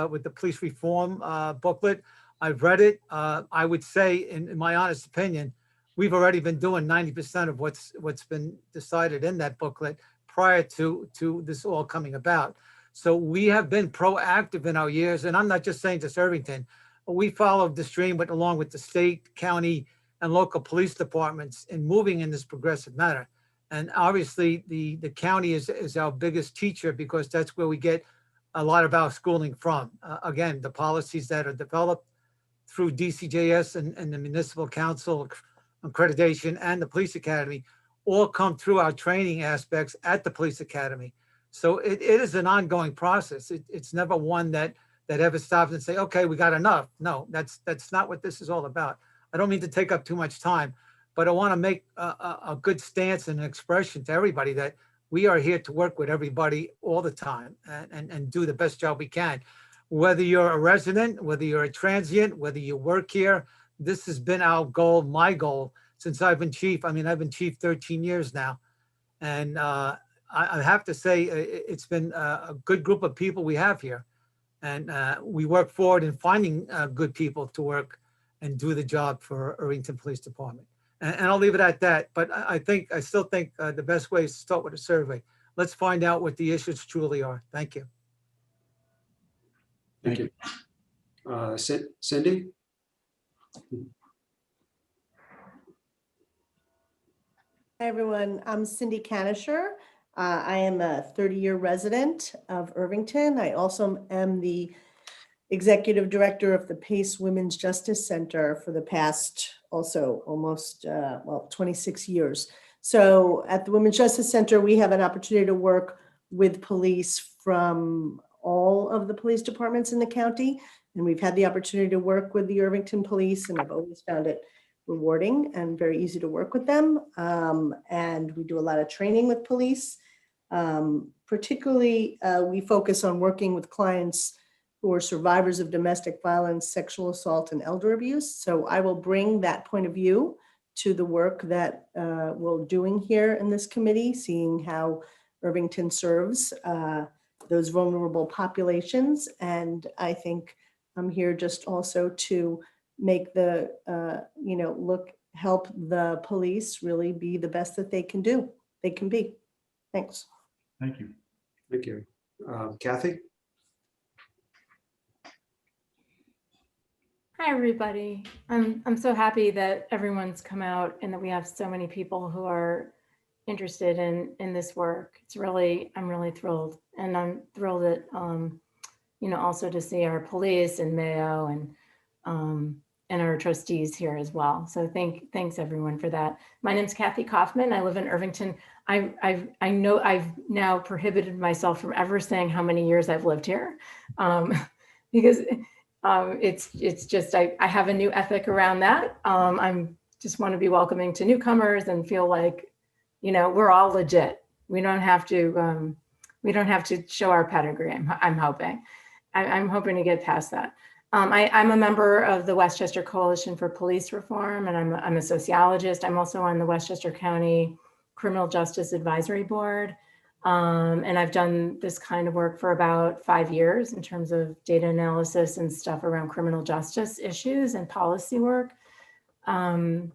with the police reform booklet. I've read it. I would say, in my honest opinion, we've already been doing 90% of what's been decided in that booklet prior to this all coming about. So we have been proactive in our years, and I'm not just saying just Irvington. We followed the stream, but along with the state, county, and local police departments in moving in this progressive manner. And obviously, the county is our biggest teacher because that's where we get a lot of our schooling from. Again, the policies that are developed through DCJS and the municipal council accreditation and the police academy all come through our training aspects at the police academy. So it is an ongoing process. It's never one that ever stops and say, okay, we got enough. No, that's not what this is all about. I don't mean to take up too much time, but I want to make a good stance and an expression to everybody that we are here to work with everybody all the time and do the best job we can. Whether you're a resident, whether you're a transient, whether you work here, this has been our goal, my goal, since I've been chief. I mean, I've been chief 13 years now. And I have to say, it's been a good group of people we have here. And we work forward in finding good people to work and do the job for Irvington Police Department. And I'll leave it at that. But I still think the best way is to start with a survey. Let's find out what the issues truly are. Thank you. Thank you. Cindy? Hi, everyone. I'm Cindy Canisher. I am a 30-year resident of Irvington. I also am the executive director of the Pace Women's Justice Center for the past also almost 26 years. So at the Women's Justice Center, we have an opportunity to work with police from all of the police departments in the county. And we've had the opportunity to work with the Irvington Police, and I've always found it rewarding and very easy to work with them. And we do a lot of training with police. Particularly, we focus on working with clients who are survivors of domestic violence, sexual assault, and elder abuse. So I will bring that point of view to the work that we're doing here in this committee, seeing how Irvington serves those vulnerable populations. And I think I'm here just also to make the, help the police really be the best that they can be. Thanks. Thank you. Thank you. Kathy? Hi, everybody. I'm so happy that everyone's come out and that we have so many people who are interested in this work. I'm really thrilled. And I'm thrilled that, also to see our police and Mayo and our trustees here as well. So thanks everyone for that. My name's Kathy Kaufman. I live in Irvington. I know I've now prohibited myself from ever saying how many years I've lived here, because it's just I have a new ethic around that. I'm just want to be welcoming to newcomers and feel like, you know, we're all legit. We don't have to show our pedigree. I'm hoping. I'm hoping to get past that. I'm a member of the Westchester Coalition for Police Reform, and I'm a sociologist. I'm also on the Westchester County Criminal Justice Advisory Board. And I've done this kind of work for about 5 years in terms of data analysis and stuff around criminal justice issues and policy work. The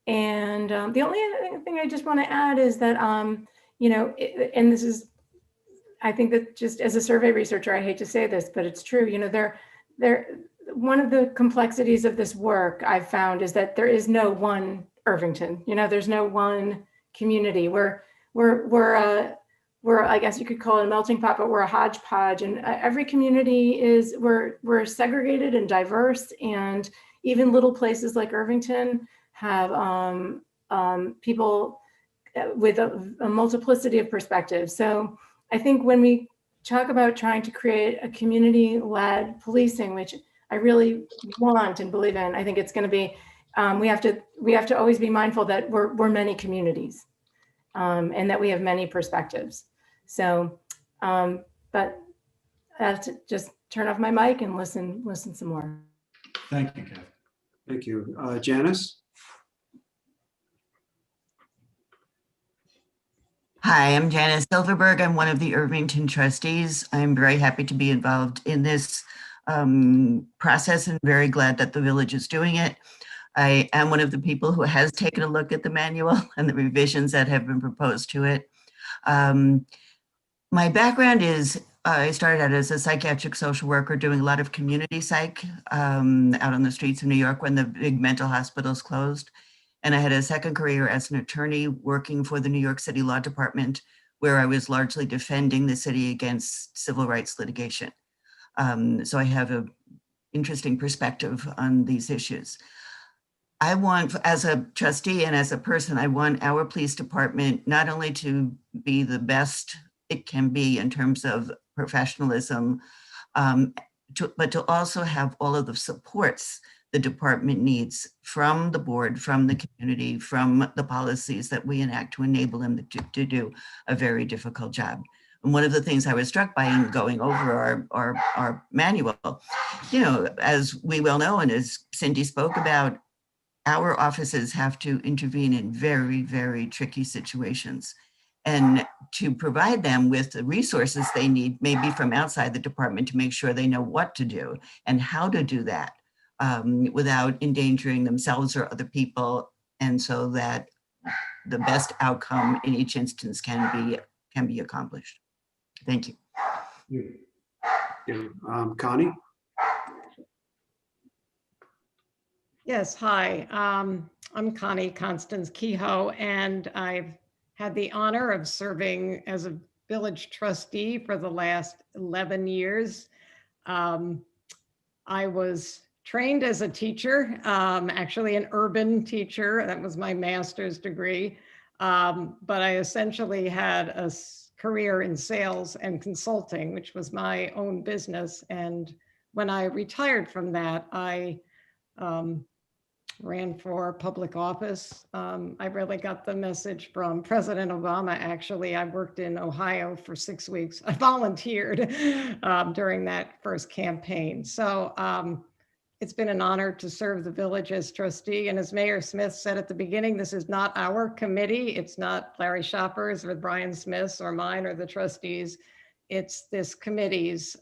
only other thing I just want to add is that, you know, and this is, I think that just as a survey researcher, I hate to say this, but it's true. You know, one of the complexities of this work I've found is that there is no one Irvington. You know, there's no one community. We're I guess you could call it a melting pot, but we're a hodgepodge, and every community is we're segregated and diverse, and even little places like Irvington have people with a multiplicity of perspectives. So I think when we talk about trying to create a community-led policing, which I really want and believe in, I think it's going to be we have to always be mindful that we're many communities, and that we have many perspectives. So, but I have to just turn off my mic and listen some more. Thank you, Kathy. Thank you. Janice? Hi, I'm Janice Silverberg. I'm one of the Irvington trustees. I'm very happy to be involved in this process and very glad that the village is doing it. I am one of the people who has taken a look at the manual and the revisions that have been proposed to it. My background is, I started out as a psychiatric social worker doing a lot of community psych out on the streets of New York when the big mental hospitals closed. And I had a second career as an attorney working for the New York City Law Department, where I was largely defending the city against civil rights litigation. So I have an interesting perspective on these issues. I want, as a trustee and as a person, I want our police department not only to be the best it can be in terms of professionalism, but to also have all of the supports the department needs from the board, from the community, from the policies that we enact to enable them to do a very difficult job. And one of the things I was struck by in going over our manual, you know, as we well know, and as Cindy spoke about, our offices have to intervene in very, very tricky situations. And to provide them with the resources they need, maybe from outside the department, to make sure they know what to do and how to do that without endangering themselves or other people, and so that the best outcome in each instance can be accomplished. Thank you. Connie? Yes, hi. I'm Connie Constance Kehoe, and I've had the honor of serving as a village trustee for the last 11 years. I was trained as a teacher, actually an urban teacher. That was my master's degree. But I essentially had a career in sales and consulting, which was my own business. And when I retired from that, I ran for public office. I really got the message from President Obama, actually. I worked in Ohio for 6 weeks. I volunteered during that first campaign. So it's been an honor to serve the village as trustee. And as Mayor Smith said at the beginning, this is not our committee. It's not Larry Schopper's or Brian Smith's or mine or the trustees. It's this committee's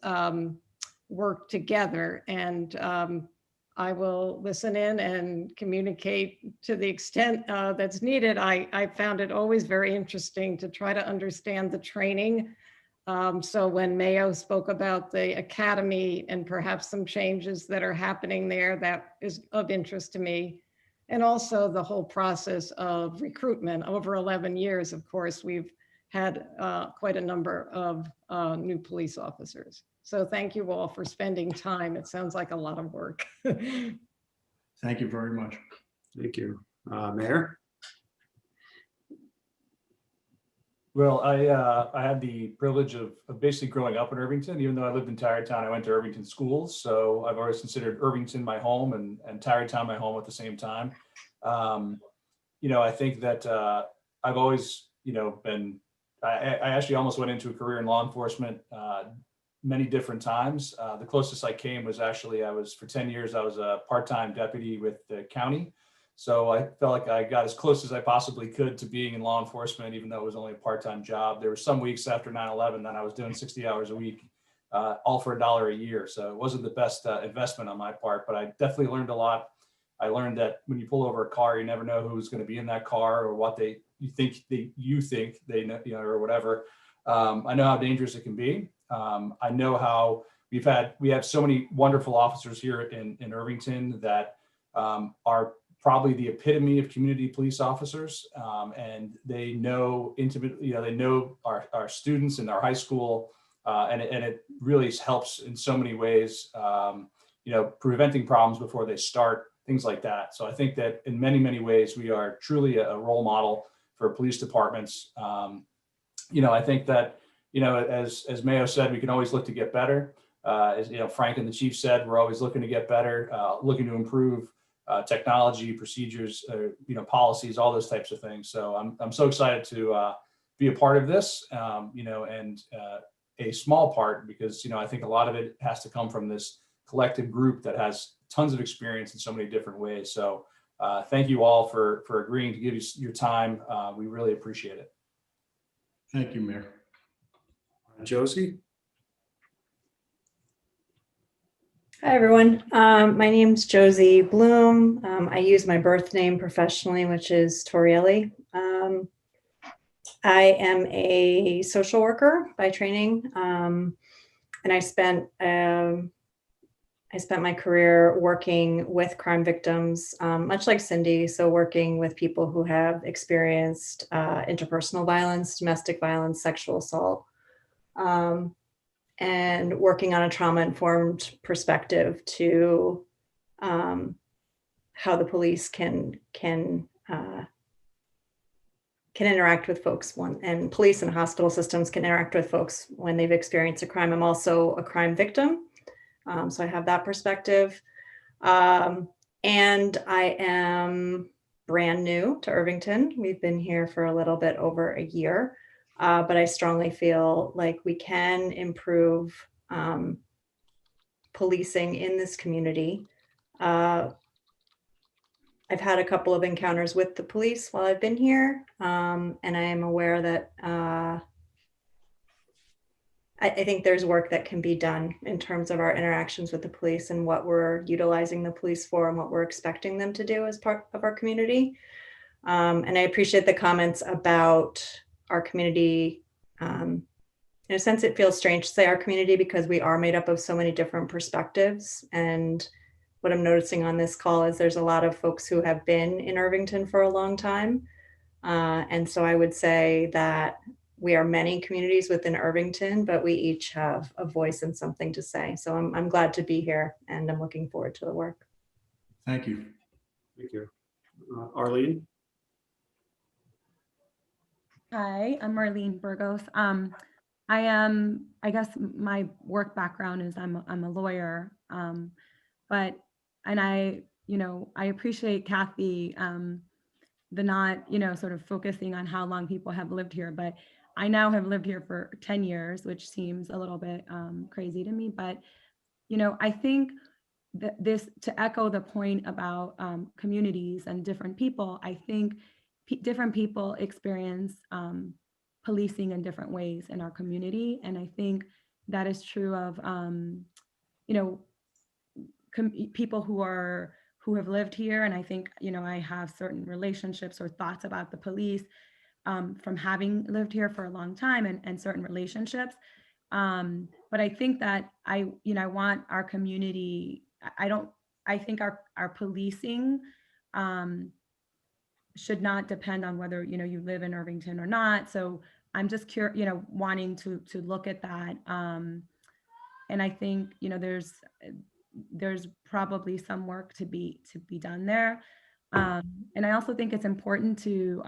work together. And I will listen in and communicate to the extent that's needed. I found it always very interesting to try to understand the training. So when Mayo spoke about the academy and perhaps some changes that are happening there, that is of interest to me. And also the whole process of recruitment. Over 11 years, of course, we've had quite a number of new police officers. So thank you all for spending time. It sounds like a lot of work. Thank you very much. Thank you. Mayor? Well, I had the privilege of basically growing up in Irvington. Even though I lived in Tarrytown, I went to Irvington schools. So I've always considered Irvington my home and Tarrytown my home at the same time. I think that I've always, been, I actually almost went into a career in law enforcement many different times. The closest I came was actually, for 10 years, I was a part-time deputy with the county. So I felt like I got as close as I possibly could to being in law enforcement, even though it was only a part-time job. There were some weeks after 9/11 that I was doing 60 hours a week, all for $1 a year. So it wasn't the best investment on my part, but I definitely learned a lot. I learned that when you pull over a car, you never know who's going to be in that car or what you think they know, or whatever. I know how dangerous it can be. I know how we have so many wonderful officers here in Irvington that are probably the epitome of community police officers, and they know intimately, they know our students in our high school, and it really helps in so many ways, preventing problems before they start, things like that. So I think that in many, many ways, we are truly a role model for police departments. I think that, as Mayo said, we can always look to get better. As Frank and the chief said, we're always looking to get better, looking to improve technology, procedures, policies, all those types of things. So I'm so excited to be a part of this, and a small part, because I think a lot of it has to come from this collective group that has tons of experience in so many different ways. So thank you all for agreeing to give us your time. We really appreciate it. Thank you, Mayor. Josie? Hi, everyone. My name's Josie Bloom. I use my birth name professionally, which is Torielli. I am a social worker by training, and I spent my career working with crime victims, much like Cindy. So working with people who have experienced interpersonal violence, domestic violence, sexual assault, and working on a trauma-informed perspective to how the police can interact with folks and police and hospital systems can interact with folks when they've experienced a crime. I'm also a crime victim, so I have that perspective. And I am brand new to Irvington. We've been here for a little bit over a year. But I strongly feel like we can improve policing in this community. I've had a couple of encounters with the police while I've been here, and I am aware that I think there's work that can be done in terms of our interactions with the police and what we're utilizing the police for and what we're expecting them to do as part of our community. And I appreciate the comments about our community. In a sense, it feels strange to say our community because we are made up of so many different perspectives. And what I'm noticing on this call is there's a lot of folks who have been in Irvington for a long time. And so I would say that we are many communities within Irvington, but we each have a voice and something to say. So I'm glad to be here and I'm looking forward to the work. Thank you. Thank you. Arlene? Hi, I'm Marlene Burgos. I guess my work background is I'm a lawyer, I appreciate Kathy, the not, sort of focusing on how long people have lived here, but I now have lived here for 10 years, which seems a little bit crazy to me, but, I think that to echo the point about communities and different people, I think different people experience policing in different ways in our community. And I think that is true of, people who have lived here. And I think, I have certain relationships or thoughts about the police from having lived here for a long time and certain relationships. But I think that I want our community, I think our policing should not depend on whether, you live in Irvington or not. So I'm just curious, wanting to look at that. And I think, there's probably some work to be done there. And I also think it's important to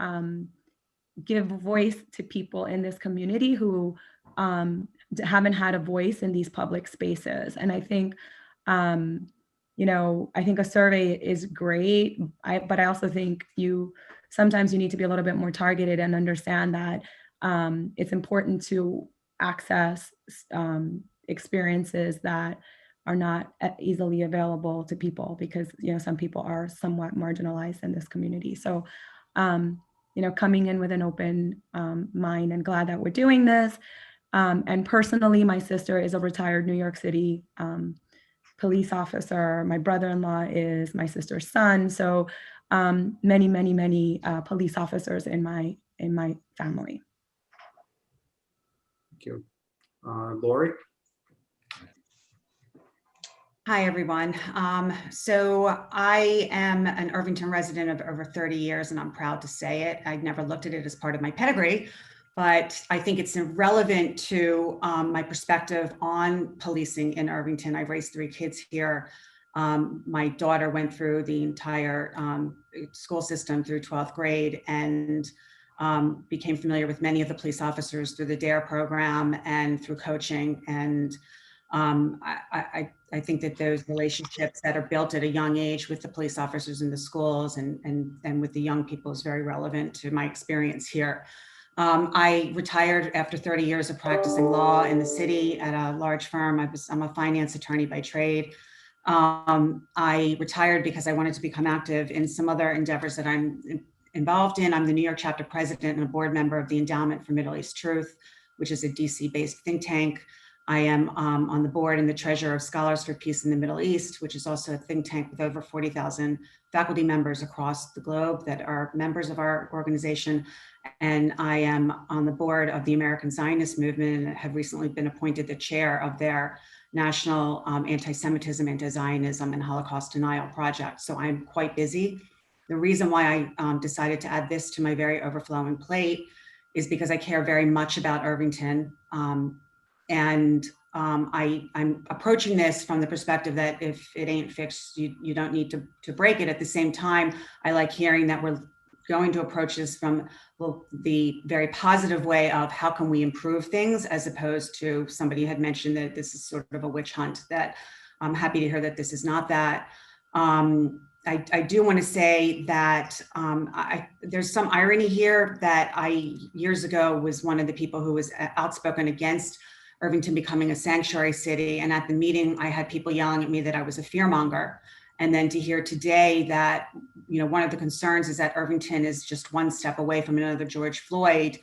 give voice to people in this community who haven't had a voice in these public spaces. And I think, I think a survey is great, but I also think sometimes you need to be a little bit more targeted and understand that it's important to access experiences that are not easily available to people, because some people are somewhat marginalized in this community. So coming in with an open mind, and glad that we're doing this. And personally, my sister is a retired New York City police officer. My brother-in-law is my sister's son. So many police officers in my family. Thank you. Lori? Hi, everyone. So I am an Irvington resident of over 30 years, and I'm proud to say it. I never looked at it as part of my pedigree, but I think it's relevant to my perspective on policing in Irvington. I've raised 3 kids here. My daughter went through the entire school system through 12th grade and became familiar with many of the police officers through the DARE program and through coaching. And I think that those relationships that are built at a young age with the police officers in the schools and with the young people is very relevant to my experience here. I retired after 30 years of practicing law in the city at a large firm. I'm a finance attorney by trade. I retired because I wanted to become active in some other endeavors that I'm involved in. I'm the New York chapter president and a board member of the Endowment for Middle East Truth, which is a DC-based think tank. I am on the board and the treasurer of Scholars for Peace in the Middle East, which is also a think tank with over 40,000 faculty members across the globe that are members of our organization. And I am on the board of the American Zionist Movement and have recently been appointed the chair of their National Anti-Semitism, Anti-Zionism, and Holocaust Denial Project. So I'm quite busy. The reason why I decided to add this to my very overflowing plate is because I care very much about Irvington. I'm approaching this from the perspective that if it ain't fixed, you don't need to break it. At the same time, I like hearing that we're going to approach this from the very positive way of how can we improve things, as opposed to somebody had mentioned that this is sort of a witch hunt. That I'm happy to hear that this is not that. I do want to say that there's some irony here that I years ago was one of the people who was outspoken against Irvington becoming a sanctuary city. And at the meeting, I had people yelling at me that I was a fearmonger. And then to hear today that, one of the concerns is that Irvington is just one step away from another George Floyd,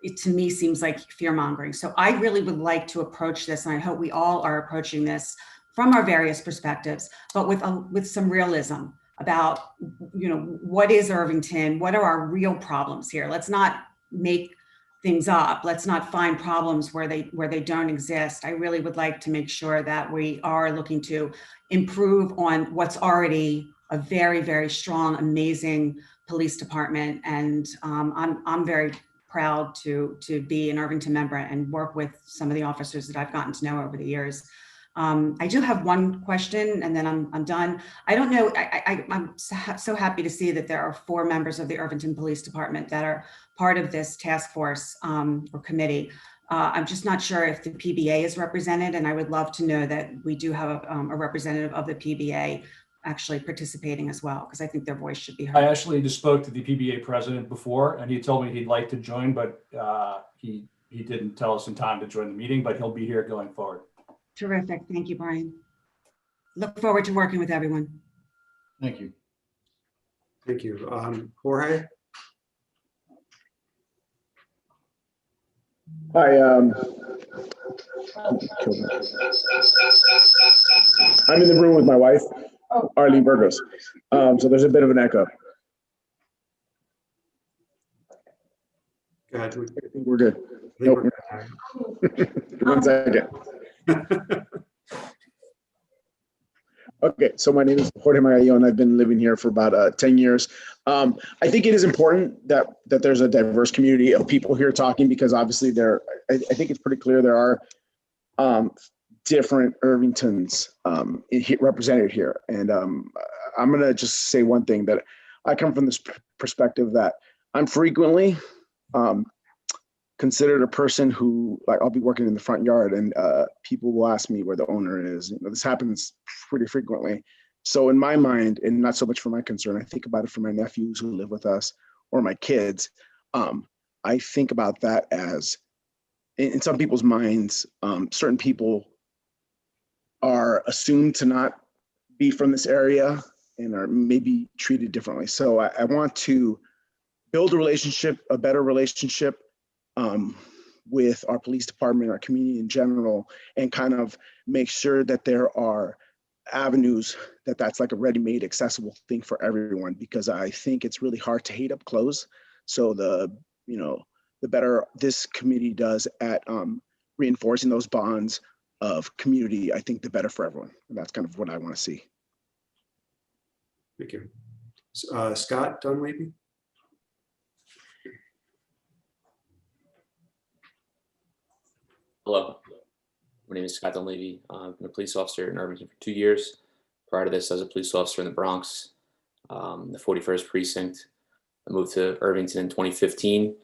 it to me seems like fearmongering. So I really would like to approach this, and I hope we all are approaching this from our various perspectives, but with some realism about, what is Irvington? What are our real problems here? Let's not make things up. Let's not find problems where they don't exist. I really would like to make sure that we are looking to improve on what's already a very, very strong, amazing police department. And I'm very proud to be an Irvington member and work with some of the officers that I've gotten to know over the years. I do have one question, and then I'm done. I don't know, I'm so happy to see that there are 4 members of the Irvington Police Department that are part of this task force or committee. I'm just not sure if the PBA is represented, and I would love to know that we do have a representative of the PBA actually participating as well, because I think their voice should be heard. I actually just spoke to the PBA president before, and he told me he'd like to join, but he didn't tell us in time to join the meeting, but he'll be here going forward. Terrific. Thank you, Brian. Look forward to working with everyone. Thank you. Thank you. Jorge? Hi, I'm in the room with my wife, Arlene Burgos. So there's a bit of an echo. Go ahead. I think we're good. Nope. One second. Okay, so my name is Jorge Magallo, and I've been living here for about 10 years. I think it is important that there's a diverse community of people here talking, because obviously I think it's pretty clear there are different Irvingtons represented here. And I'm gonna just say one thing, that I come from this perspective that I'm frequently considered a person who, like, I'll be working in the front yard and people will ask me where the owner is. You know, this happens pretty frequently. So in my mind, and not so much for my concern, I think about it for my nephews who live with us or my kids. I think about that as, in some people's minds, certain people are assumed to not be from this area and are maybe treated differently. So I want to build a relationship, a better relationship with our police department, our community in general, and kind of make sure that there are avenues that's like a ready-made accessible thing for everyone, because I think it's really hard to hate up close. So the better this committee does at reinforcing those bonds of community, I think the better for everyone. And that's kind of what I want to see. Thank you. Scott Dunleavy? Hello, my name is Scott Dunleavy. I've been a police officer in Irvington for 2 years. Prior to this, I was a police officer in the Bronx, the 41st precinct. I moved to Irvington in 2015.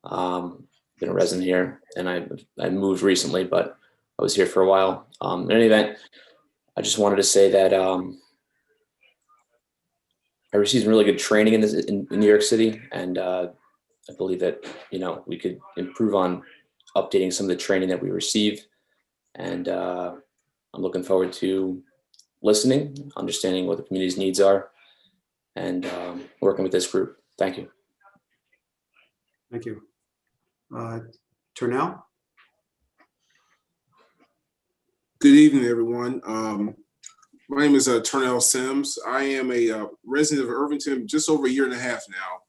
Been a resident here, and I moved recently, but I was here for a while. In any event, I just wanted to say that I received some really good training in New York City, and I believe that we could improve on updating some of the training that we receive. And I'm looking forward to listening, understanding what the community's needs are, and working with this group. Thank you. Thank you. Turnell? Good evening, everyone. My name is Turnell Sims. I am a resident of Irvington just over a year and a half now.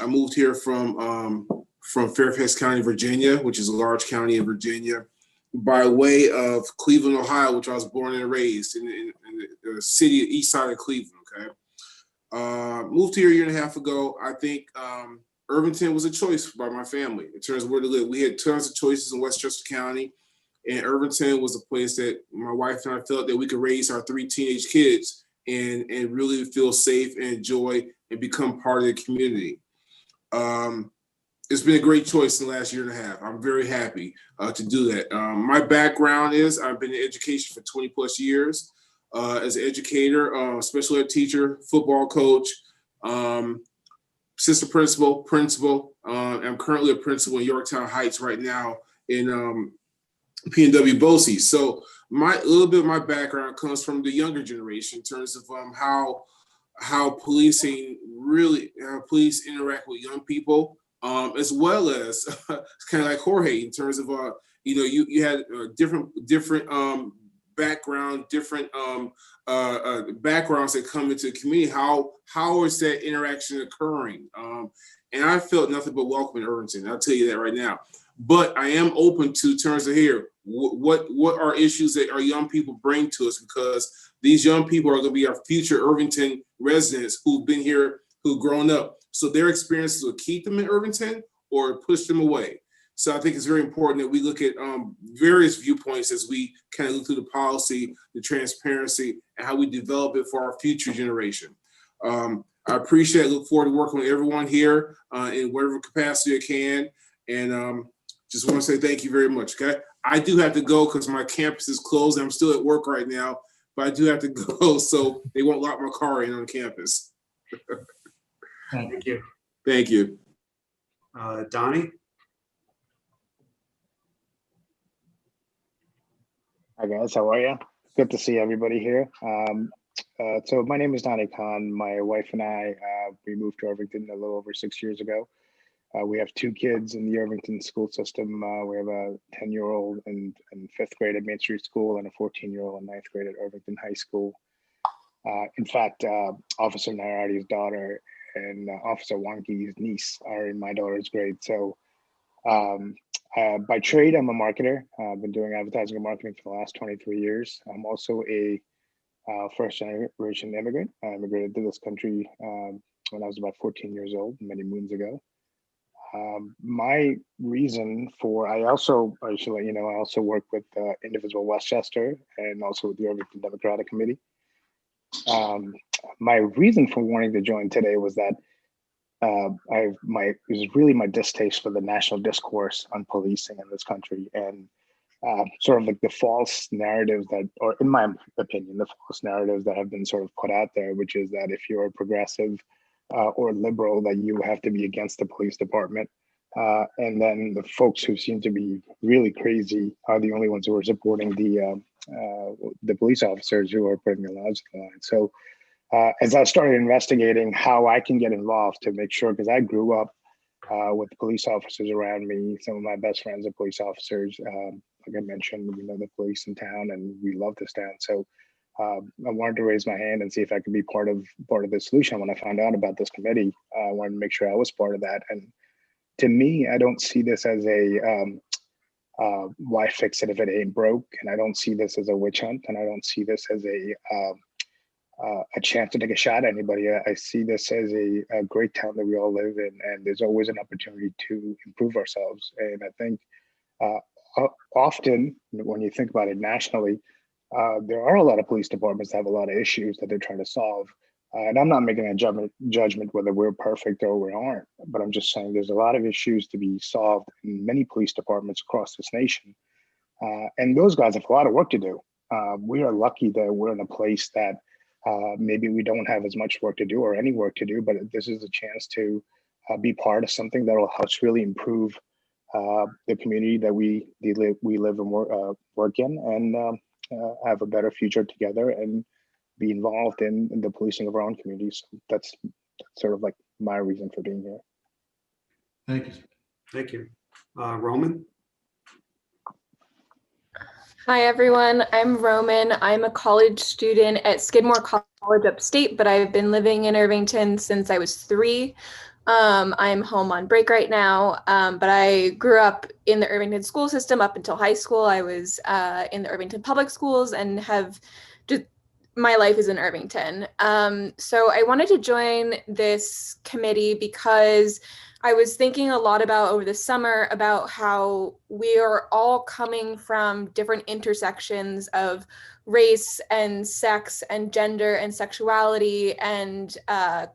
I moved here from Fairfax County, Virginia, which is a large county in Virginia, by way of Cleveland, Ohio, which I was born and raised in the city east side of Cleveland. Okay, moved here a year and a half ago. I think Irvington was a choice by my family in terms of where to live. We had tons of choices in Westchester County, and Irvington was a place that my wife and I felt that we could raise our 3 teenage kids and really feel safe and enjoy and become part of the community. It's been a great choice in the last year and a half. I'm very happy to do that. My background is I've been in education for 20 plus years as an educator, special ed teacher, football coach, assistant principal. I'm currently a principal in Yorktown Heights right now in PNW BOCES. So a little bit of my background comes from the younger generation in terms of how police interact with young people. As well as kind of like Jorge in terms of you had different background, different backgrounds that come into the community. How is that interaction occurring? And I felt nothing but welcome in Irvington. I'll tell you that right now. But I am open to terms of here. What are issues that our young people bring to us? Because these young people are going to be our future Irvington residents who've been here, who've grown up. So their experiences will keep them in Irvington or push them away. So I think it's very important that we look at various viewpoints as we kind of look through the policy, the transparency, and how we develop it for our future generation. I appreciate, look forward to working with everyone here in whatever capacity I can. And just want to say thank you very much, okay? I do have to go because my campus is closed. I'm still at work right now, but I do have to go so they won't lock my car in on campus. Thank you. Thank you. Donnie? Hi guys, how are you? Good to see everybody here. So my name is Donnie Khan. My wife and I, we moved to Irvington a little over 6 years ago. We have 2 kids in the Irvington school system. We have a 10-year-old in 5th grade at Main Street School and a 14-year-old in 9th grade at Irvington High School. In fact, Officer Naradi's daughter and Officer Wanki's niece are in my daughter's grade. So by trade, I'm a marketer. I've been doing advertising and marketing for the last 23 years. I'm also a first-generation immigrant. I immigrated to this country when I was about 14 years old, many moons ago. My reason for, I should let you know, I also work with Indivisible Westchester and also with the Irvington Democratic Committee. My reason for wanting to join today was that it was really my distaste for the national discourse on policing in this country, and sort of like the false narratives that, or in my opinion, the false narratives that have been sort of put out there, which is that if you're a progressive or liberal, that you have to be against the police department. And then the folks who seem to be really crazy are the only ones who are supporting the police officers who are putting their lives on the line. So as I started investigating how I can get involved to make sure, because I grew up with police officers around me, some of my best friends are police officers. Like I mentioned, we know the police in town and we love this town. So I wanted to raise my hand and see if I could be part of the solution. When I found out about this committee, I wanted to make sure I was part of that. And to me, I don't see this as a why fix it if it ain't broke, and I don't see this as a witch hunt, and I don't see this as a chance to take a shot at anybody. I see this as a great town that we all live in, and there's always an opportunity to improve ourselves. And I think often when you think about it nationally, there are a lot of police departments that have a lot of issues that they're trying to solve. And I'm not making a judgment whether we're perfect or we aren't, but I'm just saying there's a lot of issues to be solved in many police departments across this nation. And those guys have a lot of work to do. We are lucky that we're in a place that maybe we don't have as much work to do or any work to do, but this is a chance to be part of something that will help us really improve the community that we live and work in, and have a better future together and be involved in the policing of our own communities. So that's sort of like my reason for being here. Thank you. Thank you. Roman? Hi, everyone. I'm Roman. I'm a college student at Skidmore College upstate, but I've been living in Irvington since I was 3. I'm home on break right now, but I grew up in the Irvington school system up until high school. I was in the Irvington public schools and have just, my life is in Irvington. So I wanted to join this committee because I was thinking a lot about over the summer about how we are all coming from different intersections of race and sex and gender and sexuality and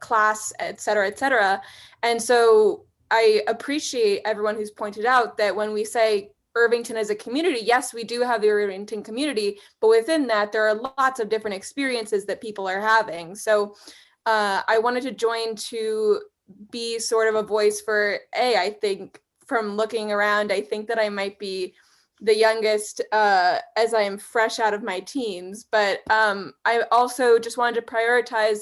class, et cetera, et cetera. And so I appreciate everyone who's pointed out that when we say Irvington as a community, yes, we do have the Irvington community, but within that, there are lots of different experiences that people are having. So I wanted to join to be sort of a voice for, I think from looking around, I think that I might be the youngest as I am fresh out of my teens, but I also just wanted to prioritize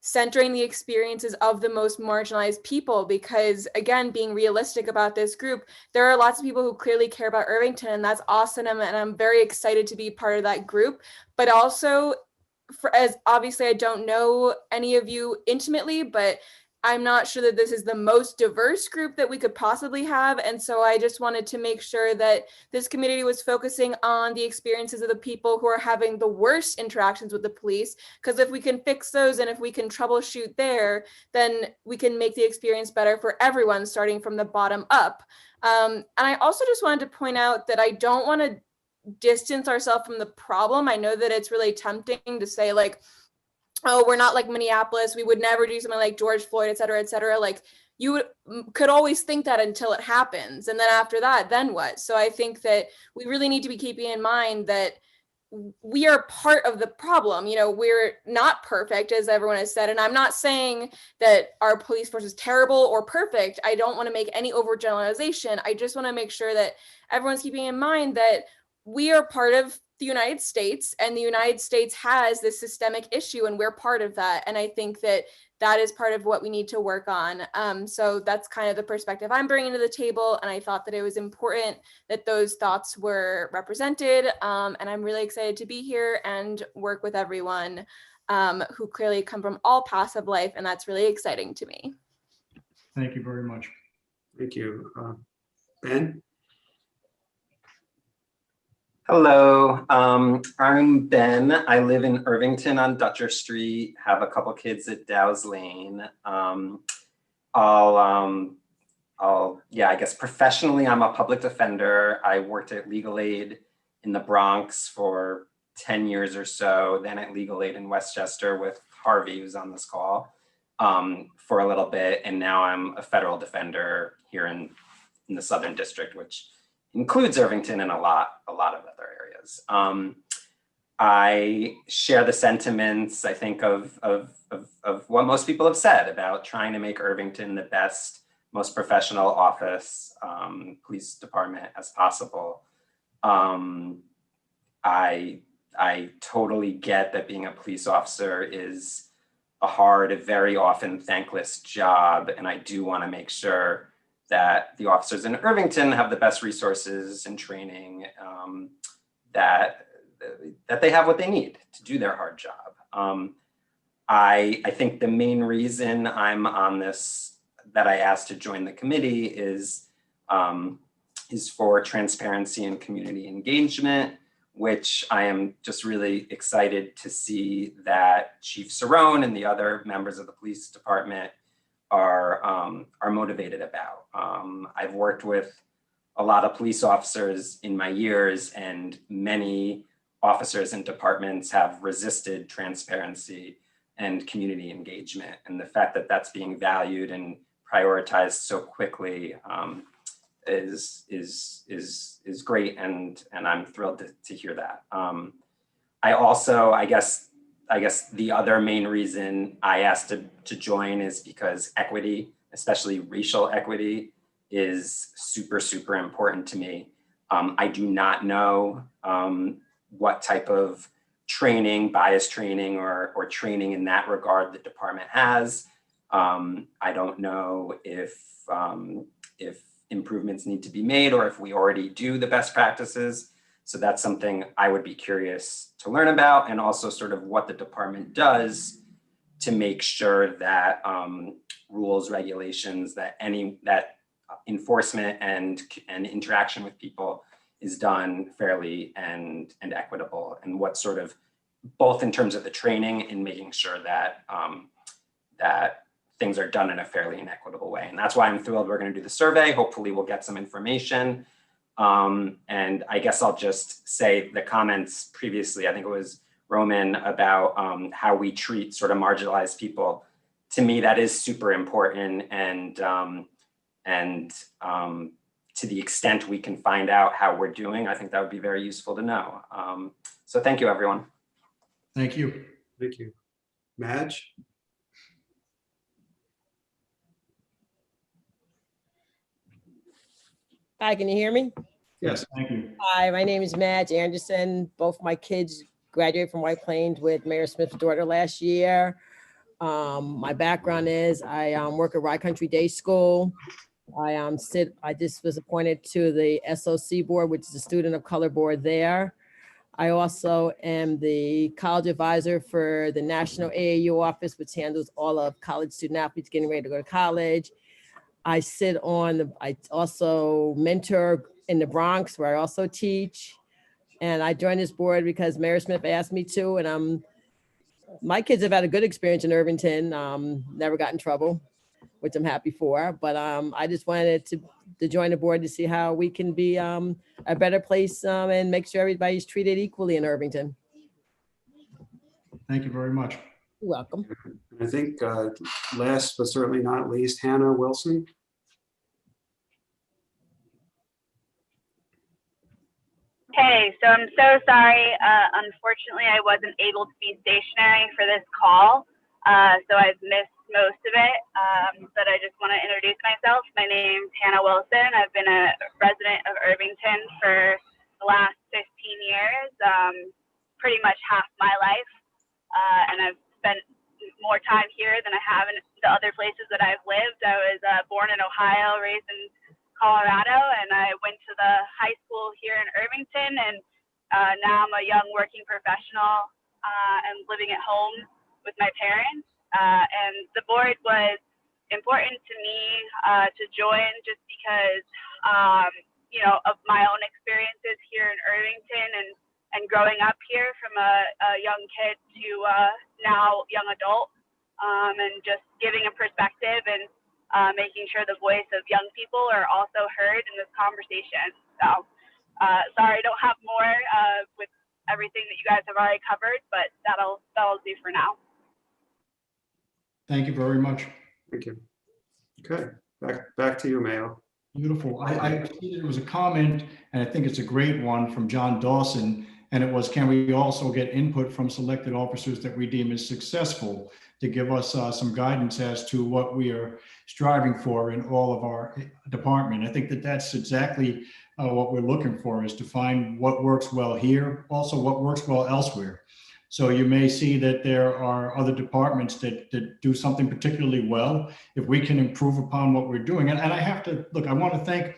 centering the experiences of the most marginalized people, because again, being realistic about this group, there are lots of people who clearly care about Irvington, and that's awesome, and I'm very excited to be part of that group. But also, as obviously I don't know any of you intimately, but I'm not sure that this is the most diverse group that we could possibly have. And so I just wanted to make sure that this community was focusing on the experiences of the people who are having the worst interactions with the police. Because if we can fix those and if we can troubleshoot there, then we can make the experience better for everyone, starting from the bottom up. And I also just wanted to point out that I don't want to distance ourselves from the problem. I know that it's really tempting to say like, oh, we're not like Minneapolis, we would never do something like George Floyd, et cetera, et cetera. Like you could always think that until it happens. And then after that, then what? So I think that we really need to be keeping in mind that we are part of the problem. You know, we're not perfect, as everyone has said. And I'm not saying that our police force is terrible or perfect. I don't want to make any overgeneralization. I just want to make sure that everyone's keeping in mind that we are part of the United States, and the United States has this systemic issue, and we're part of that. And I think that that is part of what we need to work on. So that's kind of the perspective I'm bringing to the table. And I thought that it was important that those thoughts were represented. And I'm really excited to be here and work with everyone who clearly come from all paths of life. And that's really exciting to me. Thank you very much. Thank you. Ben? Hello, I'm Ben. I live in Irvington on Dutcher Street, have a couple kids at Dow's Lane. I guess professionally, I'm a public defender. I worked at Legal Aid in the Bronx for 10 years or so, then at Legal Aid in Westchester with Harvey, who's on this call. for a little bit, and now I'm a federal defender here in the Southern District, which includes Irvington and a lot of other areas. I share the sentiments, I think, of what most people have said about trying to make Irvington the best, most professional office, police department as possible. I totally get that being a police officer is a hard, very often thankless job, and I do want to make sure that the officers in Irvington have the best resources and training, that they have what they need to do their hard job. I think the main reason I'm on this, that I asked to join the committee, is for transparency and community engagement, which I am just really excited to see that Chief Cerrone and the other members of the police department are motivated about. I've worked with a lot of police officers in my years, and many officers and departments have resisted transparency and community engagement. And the fact that that's being valued and prioritized so quickly is great, and I'm thrilled to hear that. I also, I guess the other main reason I asked to join is because equity, especially racial equity, is super important to me. I do not know what type of training, bias training, or training in that regard the department has. I don't know if improvements need to be made, or if we already do the best practices. So that's something I would be curious to learn about, and also sort of what the department does to make sure that rules, regulations, that enforcement and interaction with people is done fairly and equitable, and what sort of, both in terms of the training and making sure that that things are done in a fairly and equitable way. And that's why I'm thrilled we're going to do the survey. Hopefully we'll get some information. And I guess I'll just say the comments previously, I think it was Roman, about how we treat sort of marginalized people. To me, that is super important. And to the extent we can find out how we're doing, I think that would be very useful to know. So thank you, everyone. Thank you. Thank you. Madge? Hi, can you hear me? Yes, thank you. Hi, my name is Madge Anderson. Both my kids graduated from White Plains with Mayor Smith's daughter last year. My background is I work at Rye Country Day School. I just was appointed to the SOC board, which is the Student of Color board there. I also am the college advisor for the National AAU office, which handles all of college student athletes getting ready to go to college. I also mentor in the Bronx, where I also teach. And I joined this board because Mayor Smith asked me to, and my kids have had a good experience in Irvington, never got in trouble, which I'm happy for. But I just wanted to join the board to see how we can be a better place and make sure everybody's treated equally in Irvington. Thank you very much. You're welcome. I think last but certainly not least, Hannah Wilson. Hey, so I'm so sorry. Unfortunately, I wasn't able to be stationary for this call, so I've missed most of it. But I just want to introduce myself. My name's Hannah Wilson. I've been a resident of Irvington for the last 15 years, pretty much half my life. And I've spent more time here than I have in the other places that I've lived. I was born in Ohio, raised in Colorado, and I went to the high school here in Irvington, and now I'm a young working professional and living at home with my parents. And the board was important to me to join just because, you know, of my own experiences here in Irvington and growing up here from a young kid to now young adult, and just giving a perspective and making sure the voice of young people are also heard in this conversation. So sorry, I don't have more with everything that you guys have already covered, but that'll do for now. Thank you very much. Thank you. Okay, back to you, Mayo. Beautiful. I see there was a comment, and I think it's a great one from John Dawson, and it was, can we also get input from selected officers that we deem as successful to give us some guidance as to what we are striving for in all of our department? I think that that's exactly what we're looking for, is to find what works well here, also what works well elsewhere. So you may see that there are other departments that do something particularly well. If we can improve upon what we're doing, and I have to, look, I want to thank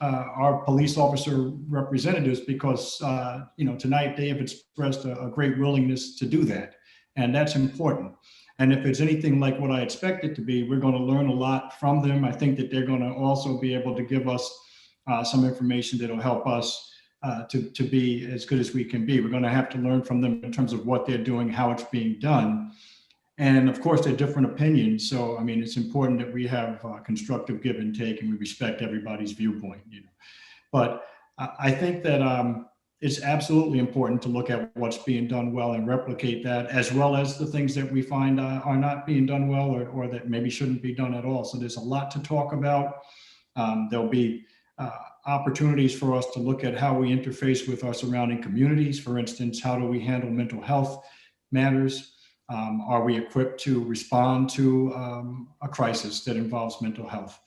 our police officer representatives, because tonight they have expressed a great willingness to do that, and that's important. And if it's anything like what I expect it to be, we're going to learn a lot from them. I think that they're going to also be able to give us some information that will help us to be as good as we can be. We're going to have to learn from them in terms of what they're doing, how it's being done. And of course, they're different opinions. So, I mean, it's important that we have constructive give and take, and we respect everybody's viewpoint. But I think that it's absolutely important to look at what's being done well and replicate that, as well as the things that we find are not being done well, or that maybe shouldn't be done at all. So there's a lot to talk about. There'll be opportunities for us to look at how we interface with our surrounding communities. For instance, how do we handle mental health matters? Are we equipped to respond to a crisis that involves mental health?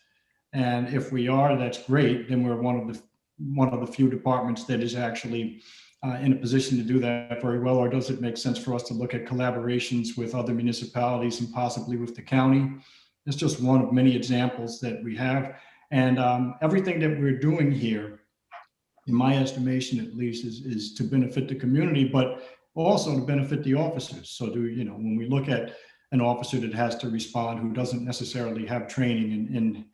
And if we are, that's great. Then we're one of the few departments that is actually in a position to do that very well. Or does it make sense for us to look at collaborations with other municipalities and possibly with the county? It's just one of many examples that we have. And everything that we're doing here, in my estimation at least, is to benefit the community, but also to benefit the officers. So when we look at an officer that has to respond who doesn't necessarily have training in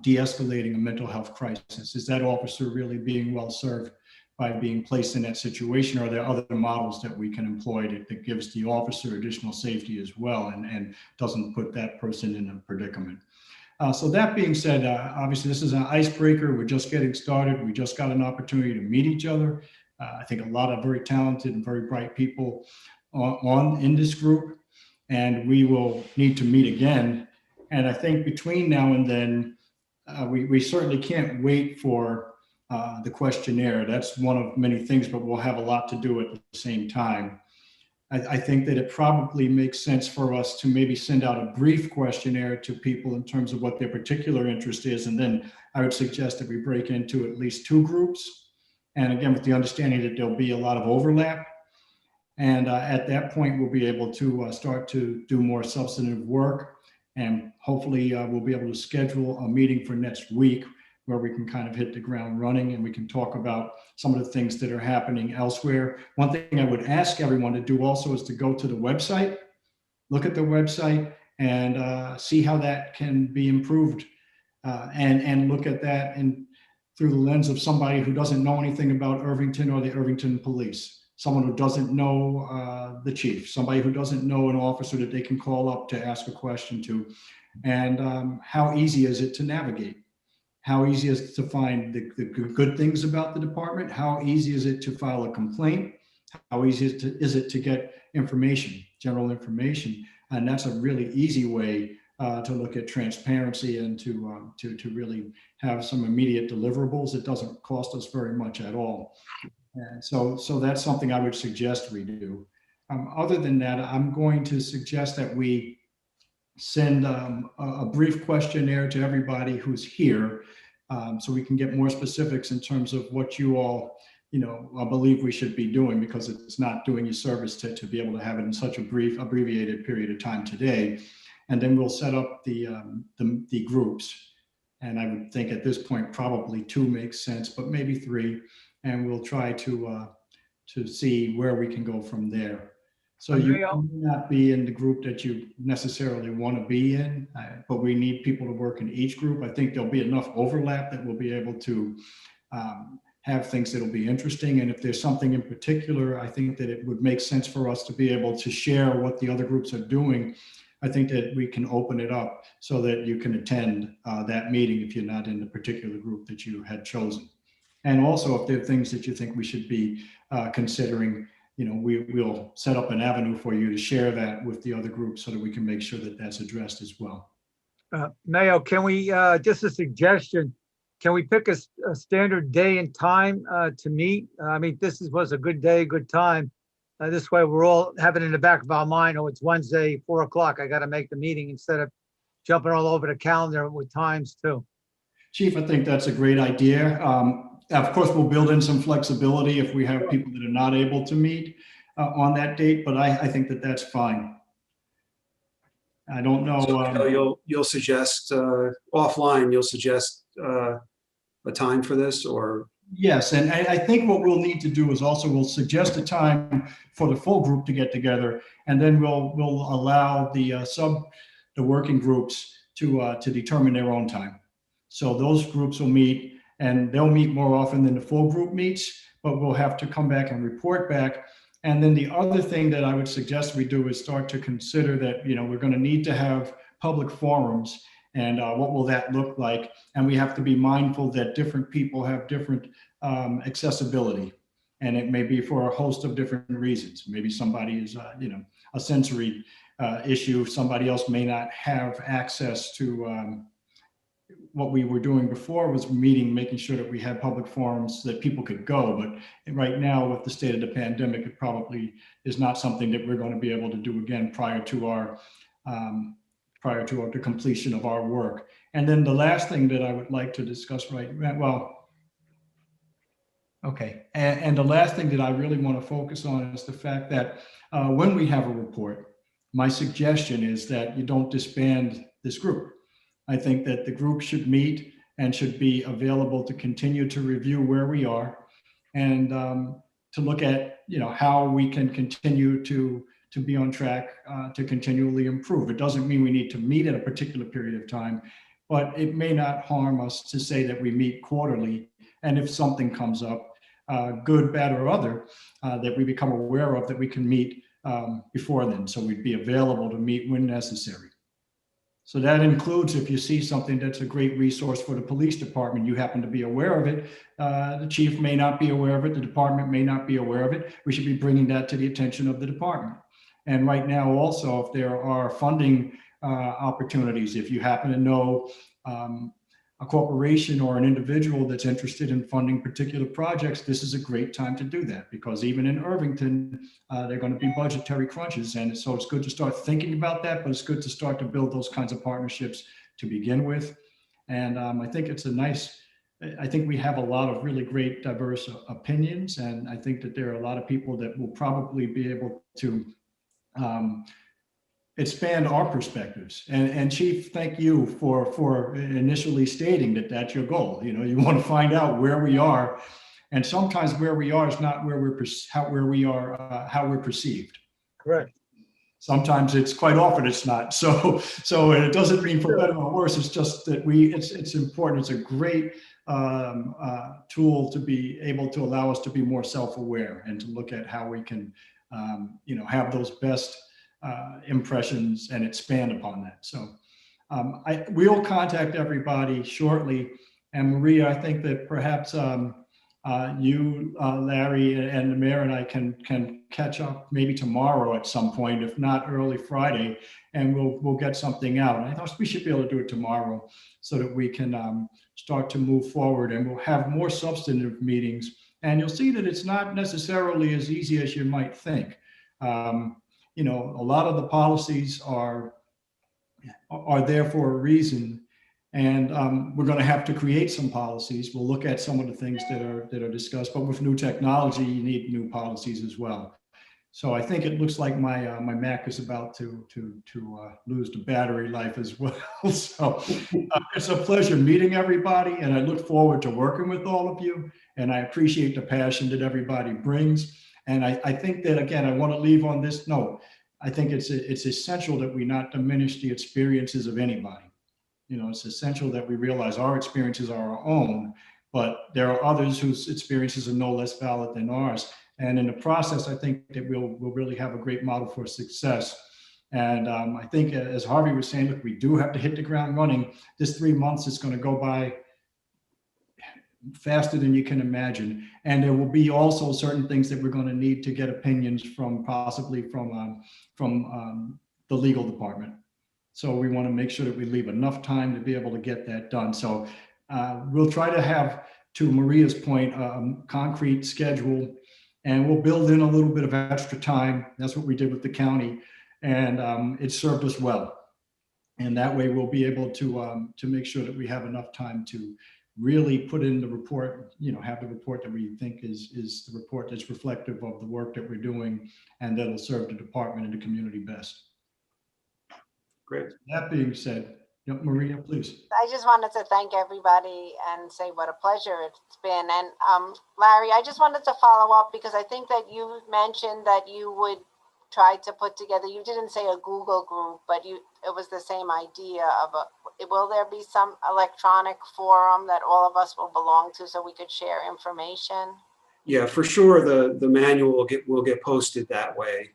de-escalating a mental health crisis, is that officer really being well served by being placed in that situation? Or are there other models that we can employ that gives the officer additional safety as well, and doesn't put that person in a predicament? So that being said, obviously this is an icebreaker. We're just getting started. We just got an opportunity to meet each other. I think a lot of very talented and very bright people in this group, and we will need to meet again. And I think between now and then, we certainly can't wait for the questionnaire. That's one of many things, but we'll have a lot to do at the same time. I think that it probably makes sense for us to maybe send out a brief questionnaire to people in terms of what their particular interest is. And then I would suggest that we break into at least 2 groups. And again, with the understanding that there'll be a lot of overlap. And at that point, we'll be able to start to do more substantive work. And hopefully we'll be able to schedule a meeting for next week where we can kind of hit the ground running, and we can talk about some of the things that are happening elsewhere. One thing I would ask everyone to do also is to go to the website, look at the website, and see how that can be improved, and look at that through the lens of somebody who doesn't know anything about Irvington or the Irvington Police, someone who doesn't know the chief, somebody who doesn't know an officer that they can call up to ask a question to, and how easy is it to navigate? How easy is it to find the good things about the department? How easy is it to file a complaint? How easy is it to get information, general information? And that's a really easy way to look at transparency and to really have some immediate deliverables. It doesn't cost us very much at all. And so that's something I would suggest we do. Other than that, I'm going to suggest that we send a brief questionnaire to everybody who's here, so we can get more specifics in terms of what you all, believe we should be doing, because it's not doing you service to be able to have it in such a brief, abbreviated period of time today. And then we'll set up the groups. And I would think at this point, probably 2 makes sense, but maybe 3. And we'll try to see where we can go from there. So you may not be in the group that you necessarily want to be in, but we need people to work in each group. I think there'll be enough overlap that we'll be able to have things that'll be interesting. And if there's something in particular, I think that it would make sense for us to be able to share what the other groups are doing. I think that we can open it up so that you can attend that meeting if you're not in the particular group that you had chosen. And also, if there are things that you think we should be considering, we'll set up an avenue for you to share that with the other groups so that we can make sure that that's addressed as well. Mayo, can we, just a suggestion, can we pick a standard day and time to meet? I mean, was a good day, good time. This way we're all having in the back of our mind, oh, it's Wednesday, 4 o'clock, I got to make the meeting, instead of jumping all over the calendar with times too. Chief, I think that's a great idea. Of course, we'll build in some flexibility if we have people that are not able to meet on that date, but I think that that's fine. I don't know. So you'll suggest offline, you'll suggest a time for this, or? Yes, and I think what we'll need to do is also we'll suggest a time for the full group to get together, and then we'll allow the working groups to determine their own time. So those groups will meet, and they'll meet more often than the full group meets, but we'll have to come back and report back. And then the other thing that I would suggest we do is start to consider that, we're going to need to have public forums, and what will that look like? And we have to be mindful that different people have different accessibility, and it may be for a host of different reasons. Maybe somebody is, a sensory issue. Somebody else may not have access to what we were doing before was making sure that we had public forums that people could go. But right now, with the state of the pandemic, it probably is not something that we're going to be able to do again prior to the completion of our work. And then the last thing that I would like to discuss and the last thing that I really want to focus on is the fact that when we have a report, my suggestion is that you don't disband this group. I think that the group should meet and should be available to continue to review where we are, and to look at how we can continue to be on track to continually improve. It doesn't mean we need to meet at a particular period of time, but it may not harm us to say that we meet quarterly. And if something comes up, good, bad, or other, that we become aware of, that we can meet before then. So we'd be available to meet when necessary. So that includes if you see something that's a great resource for the police department, you happen to be aware of it, the chief may not be aware of it, the department may not be aware of it, we should be bringing that to the attention of the department. And right now also, if there are funding opportunities, if you happen to know a corporation or an individual that's interested in funding particular projects, this is a great time to do that, because even in Irvington, there are going to be budgetary crunches. And so it's good to start thinking about that, but it's good to start to build those kinds of partnerships to begin with. And I think it's I think we have a lot of really great diverse opinions. And I think that there are a lot of people that will probably be able to expand our perspectives. And Chief, thank you for initially stating that that's your goal. You want to find out where we are, and sometimes where we are is not where how we're perceived. Correct. Sometimes quite often it's not. So it doesn't mean for better or worse. It's just that it's important. It's a great tool to be able to allow us to be more self-aware and to look at how we can have those best impressions and expand upon that. So we'll contact everybody shortly. And Maria, I think that perhaps you, Larry, and the mayor and I can catch up maybe tomorrow at some point, if not early Friday, and we'll get something out. And I thought we should be able to do it tomorrow so that we can start to move forward, and we'll have more substantive meetings. And you'll see that it's not necessarily as easy as you might think. A lot of the policies are there for a reason, and we're going to have to create some policies. We'll look at some of the things that are discussed, but with new technology, you need new policies as well. So I think it looks like my Mac is about to lose the battery life as well. So it's a pleasure meeting everybody, and I look forward to working with all of you. And I appreciate the passion that everybody brings. And I think that, again, I want to leave on this note. I think it's essential that we not diminish the experiences of anybody. It's essential that we realize our experiences are our own, but there are others whose experiences are no less valid than ours. And in the process, I think that we'll really have a great model for success. And I think, as Harvey was saying, look, we do have to hit the ground running. This 3 months is going to go by faster than you can imagine. And there will be also certain things that we're going to need to get opinions from, possibly from the legal department. So we want to make sure that we leave enough time to be able to get that done. So we'll try to have, to Maria's point, concrete schedule, and we'll build in a little bit of extra time. That's what we did with the county, and it served us well. And that way we'll be able to make sure that we have enough time to really put in the report, have the report that we think is the report that's reflective of the work that we're doing and that'll serve the department and the community best. Great. That being said, Maria, please. I just wanted to thank everybody and say what a pleasure it's been. And Larry, I just wanted to follow up because I think that you mentioned that you would try to put together, you didn't say a Google group, but it was the same idea of will there be some electronic forum that all of us will belong to so we could share information? Yeah, for sure. The manual will get posted that way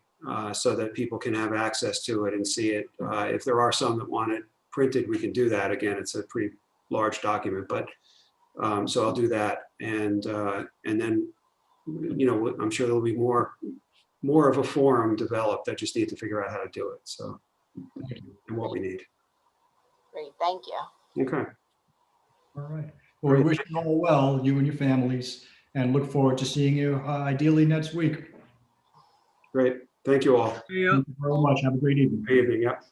so that people can have access to it and see it. If there are some that want it printed, we can do that. Again, it's a pretty large document, but so I'll do that. And then, I'm sure there'll be more of a forum developed. I just need to figure out how to do it. So, and what we need. Great, thank you. Okay. All right. Well, we wish you all well, you and your families, and look forward to seeing you ideally next week. Great. Thank you all. Thank you very much. Have a great evening. Good evening. Yep.